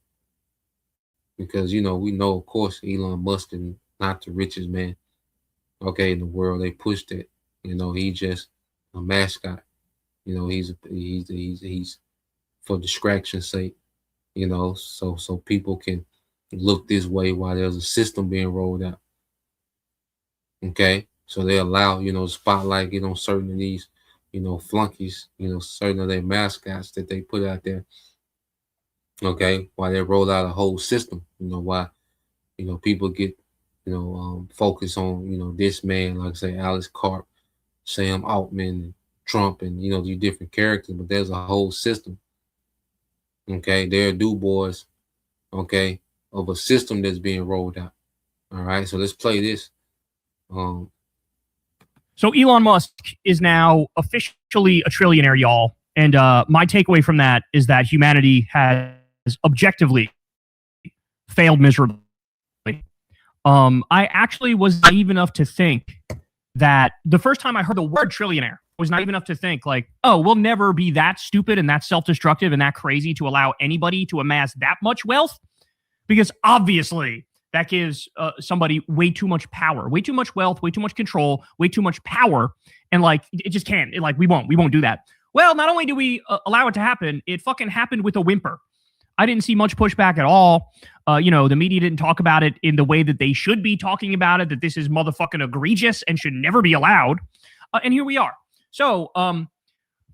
because we know, of course, Elon Musk is not the richest man, okay, in the world. They pushed it. He's just a mascot. He's for distraction's sake. So people can look this way while there's a system being rolled out. Okay, so they allow the spotlight get on certain of these flunkies, certain of their mascots that they put out there. Okay, while they roll out a whole system. Why people get focus on this man, like say Alex Karp, Sam Altman, Trump, and these different characters, but there's a whole system. Okay, they're Du Bois, okay, of a system that's being rolled out. All right, so let's play this. So Elon Musk is now officially a trillionaire, y'all. And my takeaway from that is that humanity has objectively failed miserably. I actually was naive enough to think that the first time I heard the word trillionaire, was naive enough to think like, oh, we'll never be that stupid and that self-destructive and that crazy to allow anybody to amass that much wealth, because obviously that gives somebody way too much power, way too much wealth, way too much control, way too much power, and like it just can't. We won't do that. Well, not only do we allow it to happen, it fucking happened with a whimper. I didn't see much pushback at all. The media didn't talk about it in the way that they should be talking about it, that this is motherfucking egregious and should never be allowed. And here we are. So,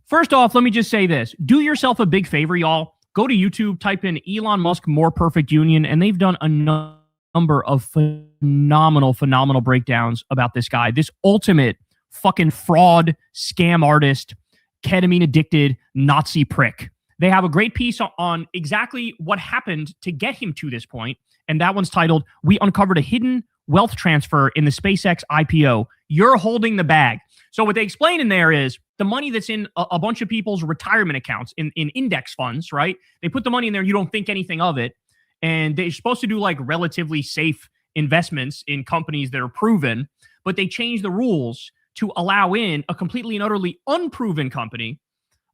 first off, let me just say this. Do yourself a big favor, y'all. Go to YouTube, type in Elon Musk More Perfect Union, and they've done a number of phenomenal breakdowns about this guy. This ultimate fucking fraud, scam artist, ketamine addicted Nazi prick. They have a great piece on exactly what happened to get him to this point, and that one's titled, "We Uncovered a Hidden Wealth Transfer in the SpaceX IPO. You're holding the bag." So what they explain in there is the money that's in a bunch of people's retirement accounts in index funds, right? They put the money in there, you don't think anything of it, and they're supposed to do like relatively safe investments in companies that are proven, but they change the rules to allow in a completely and utterly unproven company,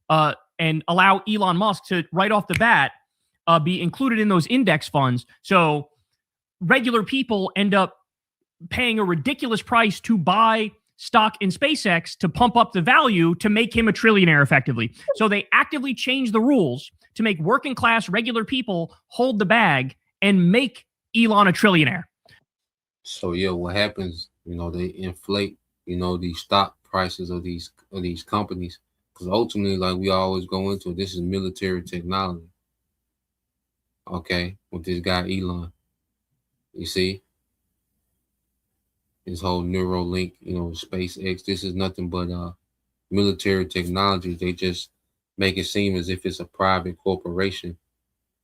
and allow Elon Musk to right off the bat be included in those index funds. So regular people end up paying a ridiculous price to buy stock in SpaceX to pump up the value to make him a trillionaire effectively. So they actively change the rules to make working class regular people hold the bag and make Elon a trillionaire. So yeah, what happens, they inflate, these stock prices of these companies. Because ultimately, like we always go into, this is military technology. Okay, with this guy Elon. You see? His whole Neuralink, SpaceX, this is nothing but military technology. They just make it seem as if it's a private corporation.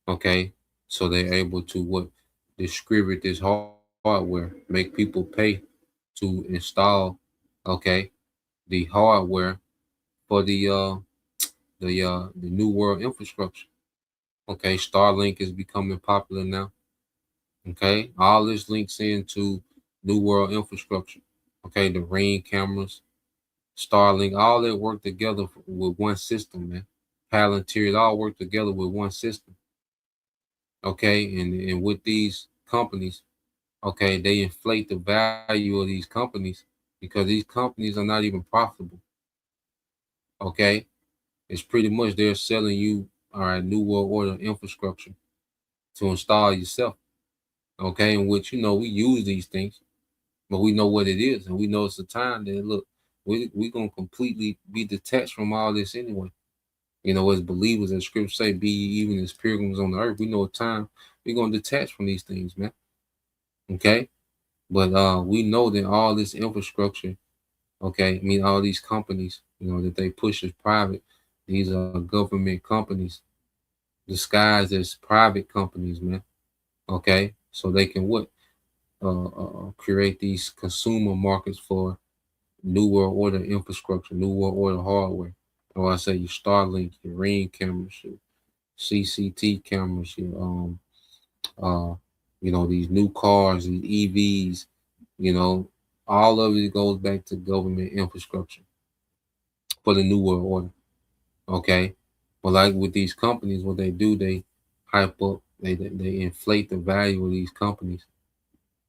Okay, so they're able to distribute this hardware, make people pay to install, okay, the hardware for the new world infrastructure. Okay, Starlink is becoming popular now. Okay, all this links into new world infrastructure. Okay, the Ring cameras, Starlink, all that work together with one system, man. Palantir, it all work together with one system. Okay, and with these companies, okay, they inflate the value of these companies because these companies are not even profitable. Okay, it's pretty much they're selling you, all right, new world order infrastructure to install yourself. Okay, in which we use these things, but we know what it is, and we know it's a time that look, we're gonna completely be detached from all this anyway. As believers, as scripture say, be even as pilgrims on the earth. We know a time we're gonna detach from these things, man. Okay, but we know that all this infrastructure, okay, all these companies, that they push as private, these are government companies disguised as private companies, man. Okay, so they can create these consumer markets for new world order infrastructure, new world order hardware. Or I say your Starlink, your Ring cameras, your CCT cameras, your these new cars, these EVs, all of it goes back to government infrastructure for the new world order. Okay. But like with these companies, what they do, they hype up They inflate the value of these companies,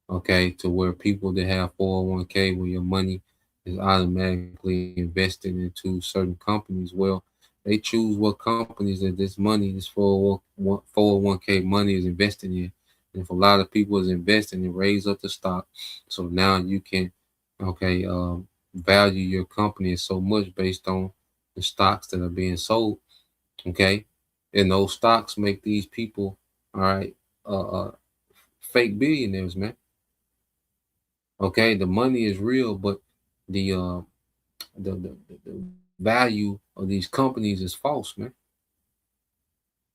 okay, to where people that have 401k, where your money is automatically invested into certain companies. Well, they choose what companies that this money, this 401k money is invested in. And if a lot of people is investing and raise up the stock, so now you can, okay, value your company so much based on the stocks that are being sold, okay, and those stocks make these people, all right, fake billionaires, man. Okay, the money is real, but the the value of these companies is false, man.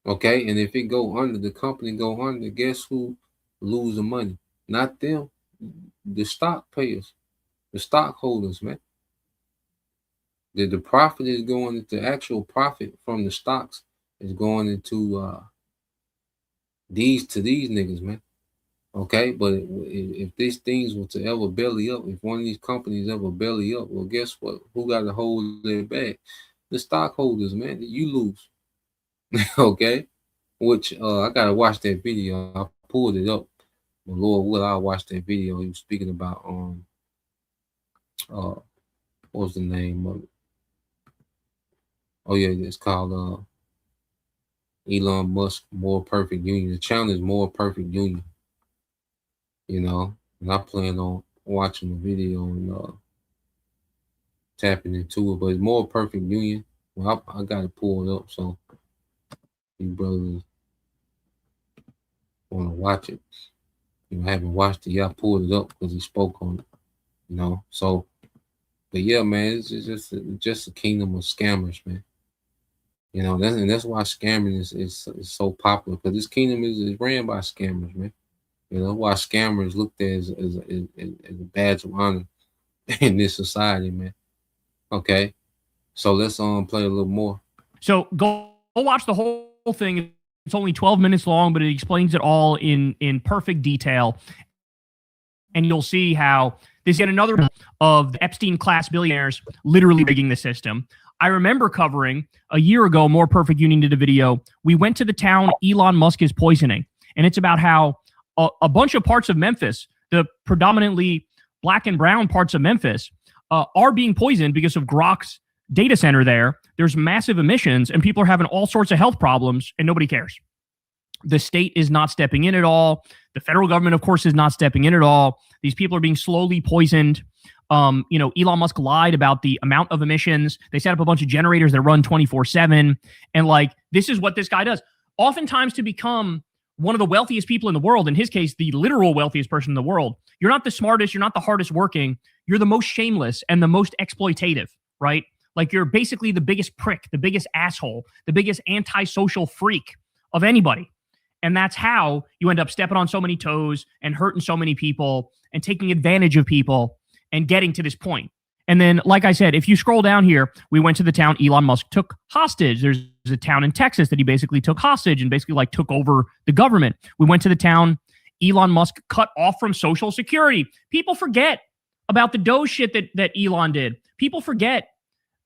Okay, and if it go under, the company go under, guess who lose the money? Not them, the stock payers, the stockholders, man. The profit is going into actual profit from the stocks is going into these niggas, man. Okay, but if these things were to ever belly up, if one of these companies ever belly up, well, guess what? Who got to hold their back? The stockholders, man. You lose. Okay, which I gotta watch that video. I pulled it up. But Lord will, I watched that video. He was speaking about what was the name of it? Oh yeah, it's called Elon Musk More Perfect Union. The channel is More Perfect Union. You know, and I plan on watching the video and tapping into it, but it's More Perfect Union. Well, I got it pulled up, so you brothers want to watch it. You know, I haven't watched it yet. I pulled it up because he spoke on it. You know, so, but yeah, man, it's just a kingdom of scammers, man. You know, that's why scamming is so popular, because this kingdom is ran by scammers, man. You know, why scammers looked at as a badge of honor in this society, man. Okay, so let's play a little more. So go watch the whole thing. It's only 12 minutes long, but it explains it all in perfect detail. And you'll see how there's yet another of the Epstein class billionaires literally rigging the system. I remember covering a year ago, More Perfect Union did a video. We went to the town Elon Musk is poisoning. And it's about how a bunch of parts of Memphis, the predominantly black and brown parts of Memphis, are being poisoned because of Grok's data center there. There's massive emissions and people are having all sorts of health problems and nobody cares. The state is not stepping in at all. The federal government, of course, is not stepping in at all. These people are being slowly poisoned. You know, Elon Musk lied about the amount of emissions. They set up a bunch of generators that run 24/7. And like, this is what this guy does. Oftentimes, to become one of the wealthiest people in the world, in his case, the literal wealthiest person in the world, you're not the smartest, you're not the hardest working, you're the most shameless and the most exploitative, right? Like, you're basically the biggest prick, the biggest asshole, the biggest antisocial freak of anybody. And that's how you end up stepping on so many toes and hurting so many people and taking advantage of people and getting to this point. And then, like I said, if you scroll down here, we went to the town Elon Musk took hostage. There's a town in Texas that he basically took hostage and basically like took over the government. We went to the town Elon Musk cut off from Social Security. People forget about the Doge shit that Elon did. People forget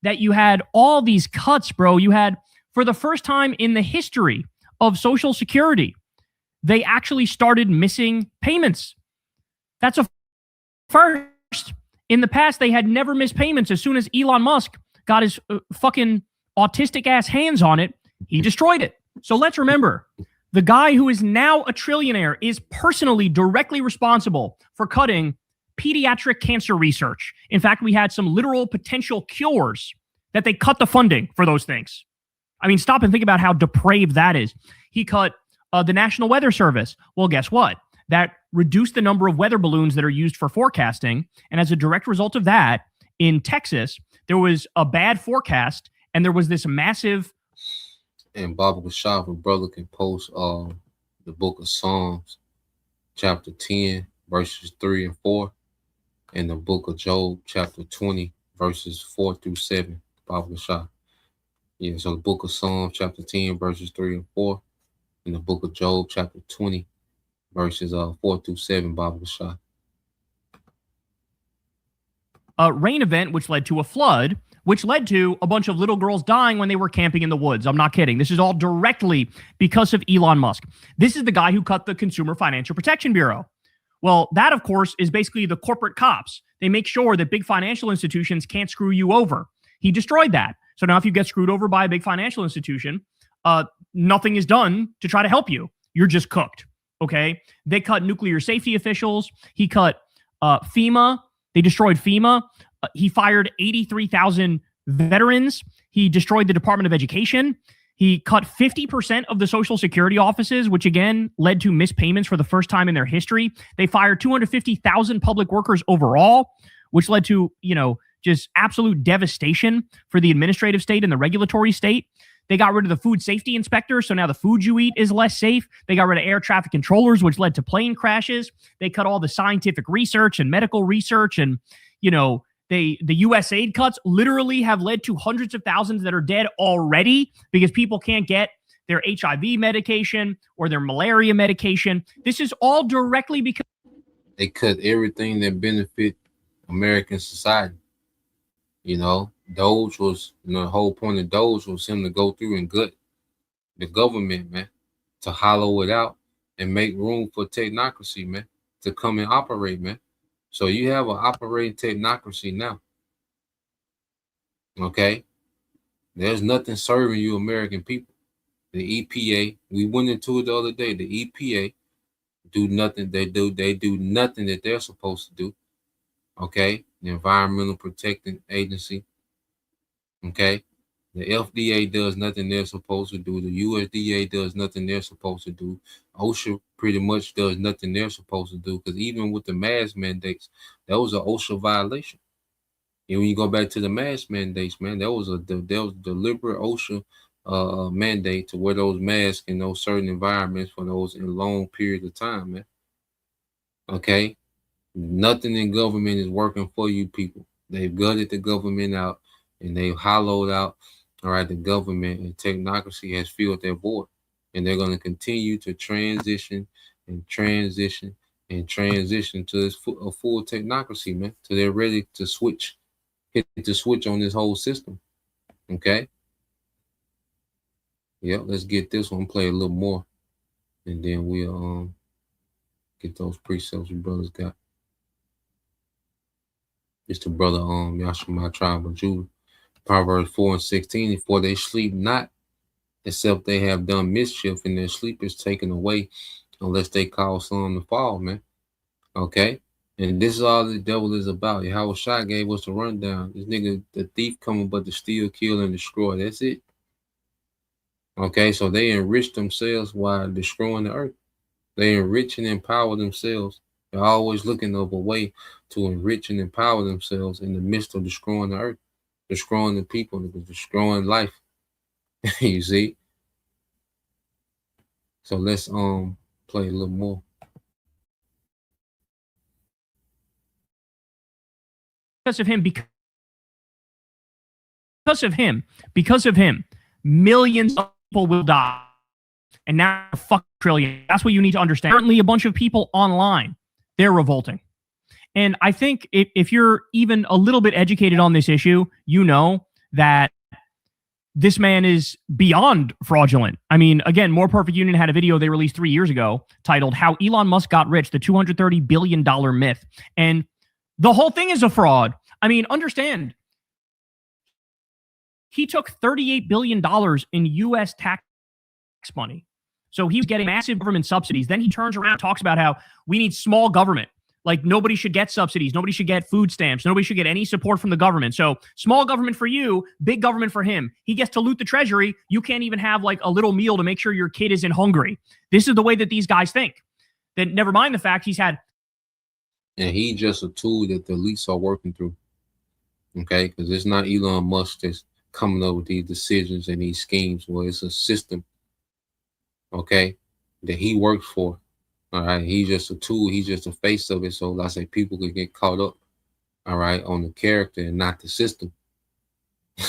that you had all these cuts, bro. You had, for the first time in the history of Social Security, they actually started missing payments. That's a first. In the past, they had never missed payments. As soon as Elon Musk got his fucking autistic ass hands on it, he destroyed it. So let's remember, the guy who is now a trillionaire is personally directly responsible for cutting pediatric cancer research. In fact, we had some literal potential cures that they cut the funding for those things. I mean, stop and think about how depraved that is. He cut the National Weather Service. Well, guess what? That reduced the number of weather balloons that are used for forecasting. And as a direct result of that, in Texas, there was a bad forecast and there was this massive. And Baba Bashar, a brother, can post the book of Psalms, chapter 10, verses 3 and 4, and the book of Job, chapter 20, verses 4 through 7. Baba Bashar. Yeah, so the book of Psalms, chapter 10, verses 3 and 4, and the book of Job, chapter 20, verses 4 through 7, Baba Bashar. rain event, which led to a flood, which led to a bunch of little girls dying when they were camping in the woods. I'm not kidding. This is all directly because of Elon Musk. This is the guy who cut the Consumer Financial Protection Bureau. Well, that, of course, is basically the corporate cops. They make sure that big financial institutions can't screw you over. He destroyed that. So now if you get screwed over by a big financial institution, nothing is done to try to help you. You're just cooked, okay? They cut nuclear safety officials. He cut FEMA. They destroyed FEMA. He fired 83,000 veterans. He destroyed the Department of Education. He cut 50% of the Social Security offices, which again led to missed payments for the first time in their history. They fired 250,000 public workers overall, which led to, just absolute devastation for the administrative state and the regulatory state. They got rid of the food safety inspector, so now the food you eat is less safe. They got rid of air traffic controllers, which led to plane crashes. They cut all the scientific research and medical research, and the USAID cuts literally have led to hundreds of thousands that are dead already because people can't get their HIV medication or their malaria medication. This is all directly because they cut everything that benefit American society. Doge was, the whole point of Doge was him to go through and gut the government, man, to hollow it out and make room for technocracy, man, to come and operate, man. So you have an operating technocracy now. Okay? There's nothing serving you American people. The EPA, we went into it the other day, the EPA do nothing. They do nothing that they're supposed to do. Okay? The Environmental Protecting Agency. Okay? The FDA does nothing they're supposed to do. The USDA does nothing they're supposed to do. OSHA pretty much does nothing they're supposed to do, because even with the mask mandates, that was an OSHA violation. And when you go back to the mask mandates, man, there was deliberate OSHA mandate to wear those masks in those certain environments for those in long periods of time, man. Okay? Nothing in government is working for you people. They've gutted the government out and they've hollowed out, all right, the government, and technocracy has filled their void. And they're going to continue to transition to this a full technocracy, man, till they're ready to hit the switch on this whole system. Okay? Yep, let's get this one, play a little more, and then we'll get those precepts you brothers got. It's the brother Yashima tribe of Judah. Proverbs 4:16, for they sleep not, except they have done mischief, and their sleep is taken away unless they cause some to fall, man. Okay? And this is all the devil is about. Yahweh Shai gave us the rundown. This nigga, the thief coming but to steal, kill, and destroy. That's it. Okay? So they enrich themselves while destroying the earth. They enrich and empower themselves. They're always looking of a way to enrich and empower themselves in the midst of destroying the earth, destroying the people, destroying life. You see? So let's play a little more. Because of him, millions of people will die. And now fuck trillion. That's what you need to understand. Certainly a bunch of people online, they're revolting. And I think if you're even a little bit educated on this issue, you know that this man is beyond fraudulent. I mean, again, More Perfect Union had a video they released 3 years ago titled How Elon Musk Got Rich, the $230 billion Myth. And the whole thing is a fraud. I mean, understand, he took $38 billion in U.S. tax money. So he's getting massive government subsidies. Then he turns around and talks about how we need small government. Like nobody should get subsidies. Nobody should get food stamps. Nobody should get any support from the government. So small government for you, big government for him. He gets to loot the treasury. You can't even have like a little meal to make sure your kid isn't hungry. This is the way that these guys think. Then never mind the fact he's had. And he's just a tool that the elites are working through. Okay? Because it's not Elon Musk that's coming up with these decisions and these schemes. Well, it's a system, okay, that he works for. All right, he's just a tool. He's just a face of it. So, like I say, people could get caught up, all right, on the character and not the system.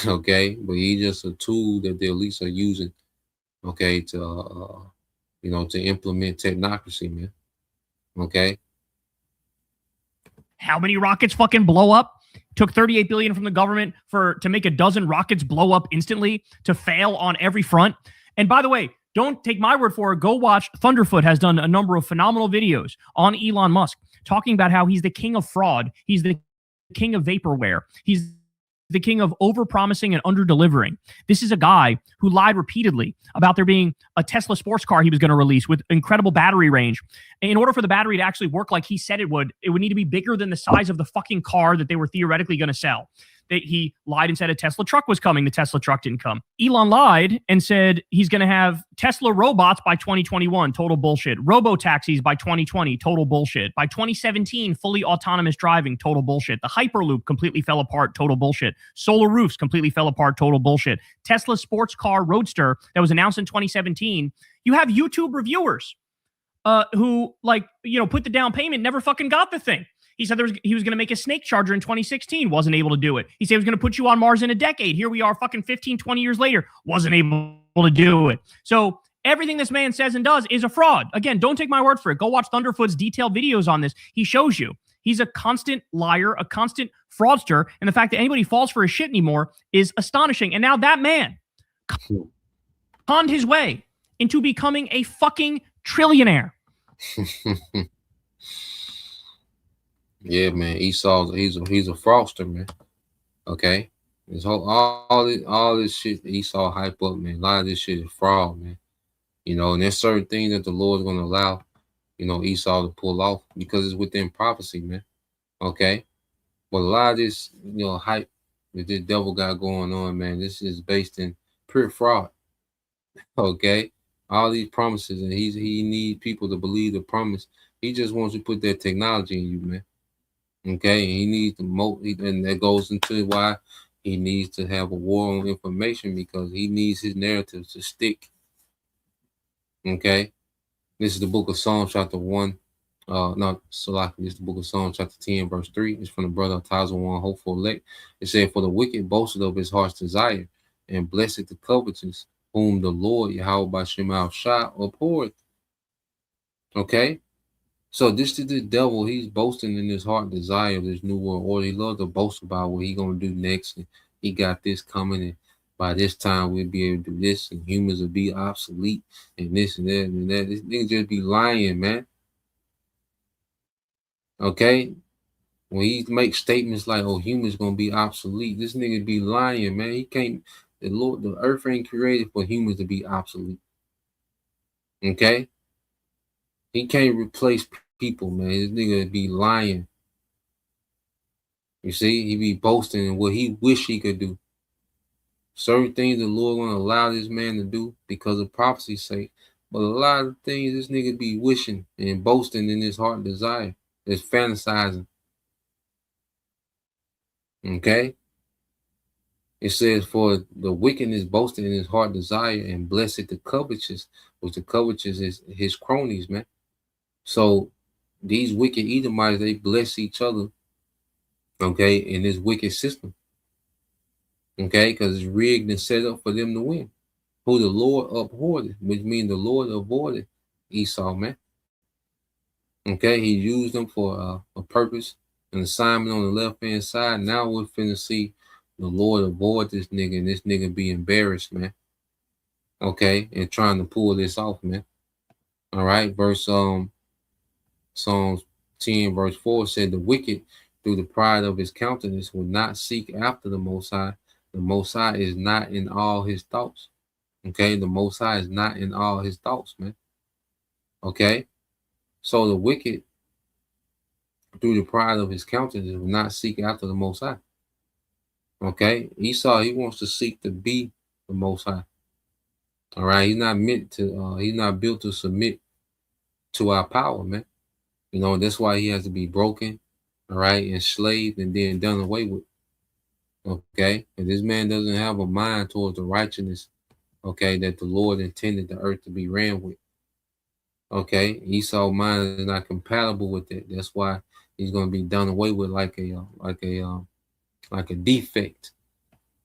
Okay, but he's just a tool that the elites are using, okay, to to implement technocracy, man. Okay. How many rockets fucking blow up took 38 billion from the government to make a dozen rockets blow up instantly, to fail on every front. And by the way, don't take my word for it. Go watch. Thunderfoot has done a number of phenomenal videos on Elon Musk talking about how he's the king of fraud. He's the king of vaporware. He's the king of over-promising and under-delivering. This is a guy who lied repeatedly about there being a Tesla sports car he was going to release with incredible battery range. In order for the battery to actually work like he said it would need to be bigger than the size of the fucking car that they were theoretically going to sell. He lied and said a Tesla truck was coming. The Tesla truck didn't come. Elon lied and said he's going to have Tesla robots by 2021. Total bullshit. Robo-taxis by 2020. Total bullshit. By 2017, fully autonomous driving. Total bullshit. The Hyperloop completely fell apart. Total bullshit. Solar roofs completely fell apart. Total bullshit. Tesla sports car Roadster that was announced in 2017. You have YouTube reviewers who, put the down payment, never fucking got the thing. He said he was going to make a snake charger in 2016, wasn't able to do it. He said he was going to put you on Mars in a decade. Here we are fucking 15, 20 years later, wasn't able to do it. So everything this man says and does is a fraud. Again, don't take my word for it. Go watch Thunderfoot's detailed videos on this. He shows you. He's a constant liar, a constant fraudster, and the fact that anybody falls for his shit anymore is astonishing. And now that man conned his way into becoming a fucking trillionaire. Yeah, man. Esau, he's a fraudster, man. Okay, this whole all this shit Esau hype up, man. A lot of this shit is fraud, man. And there's certain things that the Lord's gonna allow, Esau to pull off because it's within prophecy, man. Okay, but a lot of this, hype that this devil got going on, man. This is based in pure fraud. Okay, all these promises, and he needs people to believe the promise. He just wants to put that technology in you, man. Okay, and he needs and that goes into why he needs to have a war on information, because he needs his narrative to stick. Okay, this is the book of Psalms, chapter 1. This is the book of Psalms, chapter 10, verse 3. It's from the brother of Tazawon, hopeful elect. It said, "For the wicked boasted of his heart's desire, and blessed the covetous, whom the Lord Yahweh by Shema Shah abhorreth." Okay. So this is the devil. He's boasting in his heart desire of this new world order. He loves to boast about what he's going to do next. And he got this coming. And by this time, we'll be able to do this. And humans will be obsolete. And this and that and that. This nigga just be lying, man. Okay? When he makes statements like, oh, humans going to be obsolete, this nigga be lying, man. He can't. The earth ain't created for humans to be obsolete. Okay? He can't replace people, man. This nigga be lying. You see, he be boasting in what he wish he could do. Certain things the Lord gonna allow this man to do because of prophecy's sake. But a lot of things this nigga be wishing and boasting in his heart desire. It's fantasizing. Okay? It says, "For the wickedness boasting in his heart desire, and blessed the covetous," which the covetous is his cronies, man. So these wicked Edomites, they bless each other, okay, in this wicked system, okay, because it's rigged and set up for them to win. Who the Lord abhorred, which means the Lord avoided Esau, man. Okay, he used them for a purpose, an assignment on the left-hand side. Now we're finna see the Lord avoid this nigga, and this nigga be embarrassed, man. Okay, and trying to pull this off, man. All right, Psalms 10 verse 4 said, "The wicked through the pride of his countenance will not seek after the Most High. The Most High is not in all his thoughts." Okay, the Most High is not in all his thoughts, man. Okay, so the wicked through the pride of his countenance will not seek after the Most High. Okay, Esau, he wants to seek to be the Most High. All right, he's not built to submit to our power, man. That's why he has to be broken, all right, enslaved, and then done away with. Okay, and this man doesn't have a mind towards the righteousness, okay, that the Lord intended the earth to be ran with. Okay, Esau's mind is not compatible with it. That's why he's going to be done away with like a defect.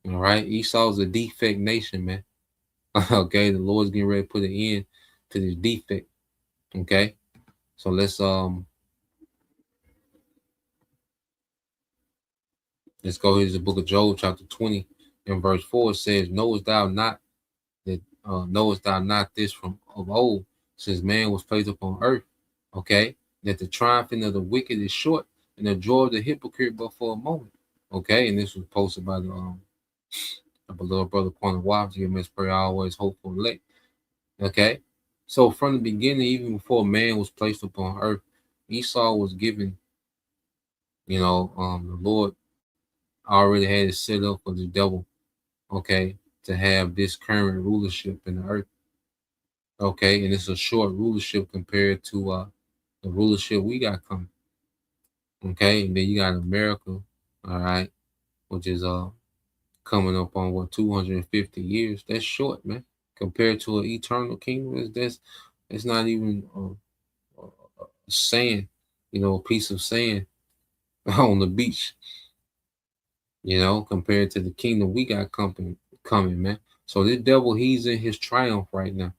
All right, Esau's a defect nation, man. Okay, the Lord's getting ready to put an end to this defect. Okay, so let's Let's go. Here's the book of Job, chapter 20, and verse 4. It says, knowest thou not this from of old, since man was placed upon earth? Okay, that the triumphing of the wicked is short, and the joy of the hypocrite but for a moment. Okay, and this was posted by the beloved brother Point of Wives, GMS prayer always hopeful elect. Okay, so from the beginning, even before man was placed upon earth, Esau was given, the Lord already had it set up for the devil, okay, to have this current rulership in the earth. Okay, and it's a short rulership compared to the rulership we got coming. Okay, and then you got America, all right, which is coming up on what 250 years. That's short, man, compared to an eternal kingdom. It's not even sand, a piece of sand on the beach, compared to the kingdom we got coming, man. So this devil, he's in his triumph right now,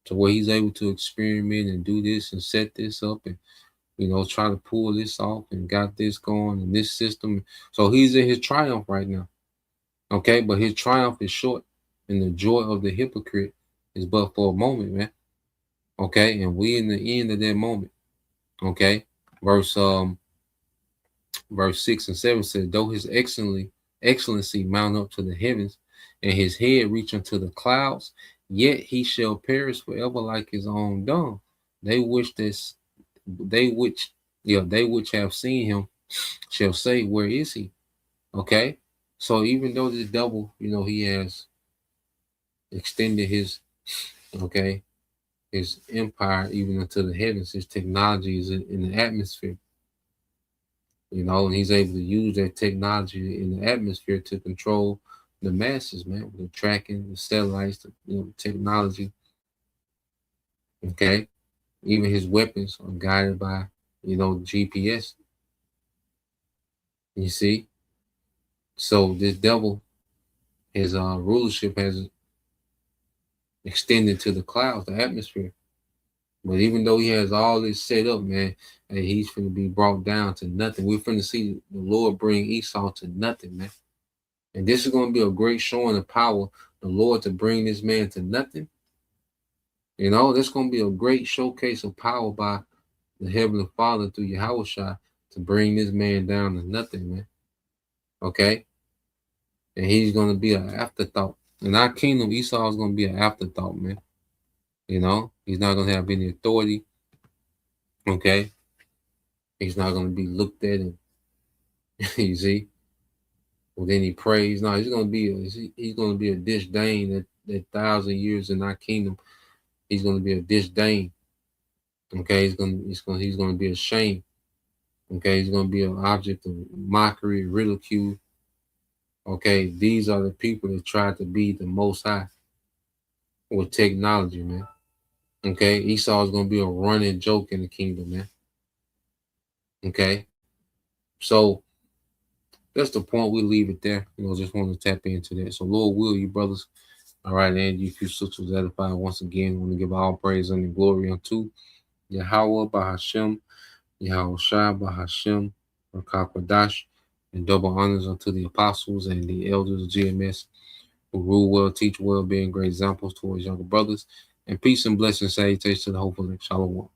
to where he's able to experiment and do this and set this up and try to pull this off and got this going in this system. So he's in his triumph right now. Okay, but his triumph is short, and the joy of the hypocrite is but for a moment, man. Okay, and we in the end of that moment. Okay, verse 6 and 7 says, though his excellency mount up to the heavens, and his head reach unto the clouds, yet he shall perish forever like his own dung. They which have seen him shall say, where is he? Okay, so even though this devil, he has extended his empire even into the heavens, his technology is in the atmosphere, and he's able to use that technology in the atmosphere to control the masses, man, with the tracking, the satellites, the technology. Okay, even his weapons are guided by GPS. You see, so this devil, his rulership has extended to the clouds, the atmosphere. But even though he has all this set up, man, and he's going to be brought down to nothing. We're going to see the Lord bring Esau to nothing, man. And this is going to be a great showing of power, the Lord to bring this man to nothing. That's going to be a great showcase of power by the Heavenly Father through Yahushua to bring this man down to nothing, man. Okay? And he's going to be an afterthought. In our kingdom, Esau is going to be an afterthought, man. He's not going to have any authority. Okay? He's not going to be looked at and, you see, with any praise. No, he's going to be a disdain that 1,000 years in our kingdom. He's going to be a disdain. Okay? He's going to be ashamed. Okay? He's going to be an object of mockery, ridicule. Okay? These are the people that try to be the Most High with technology, man. Okay? Esau is going to be a running joke in the kingdom, man. Okay? So that's the point. We leave it there. Just want to tap into that. So Lord will, you brothers. All right, and you few sisters edified once again. Want to give all praise and glory unto Yahweh Bahashem, Yahweh Shai Bahashem, Rakakwadash, and double honors unto the apostles and the elders of GMS who rule well, teach well, being great examples towards younger brothers. And peace and blessings, salutations to the hopeful. Shalom.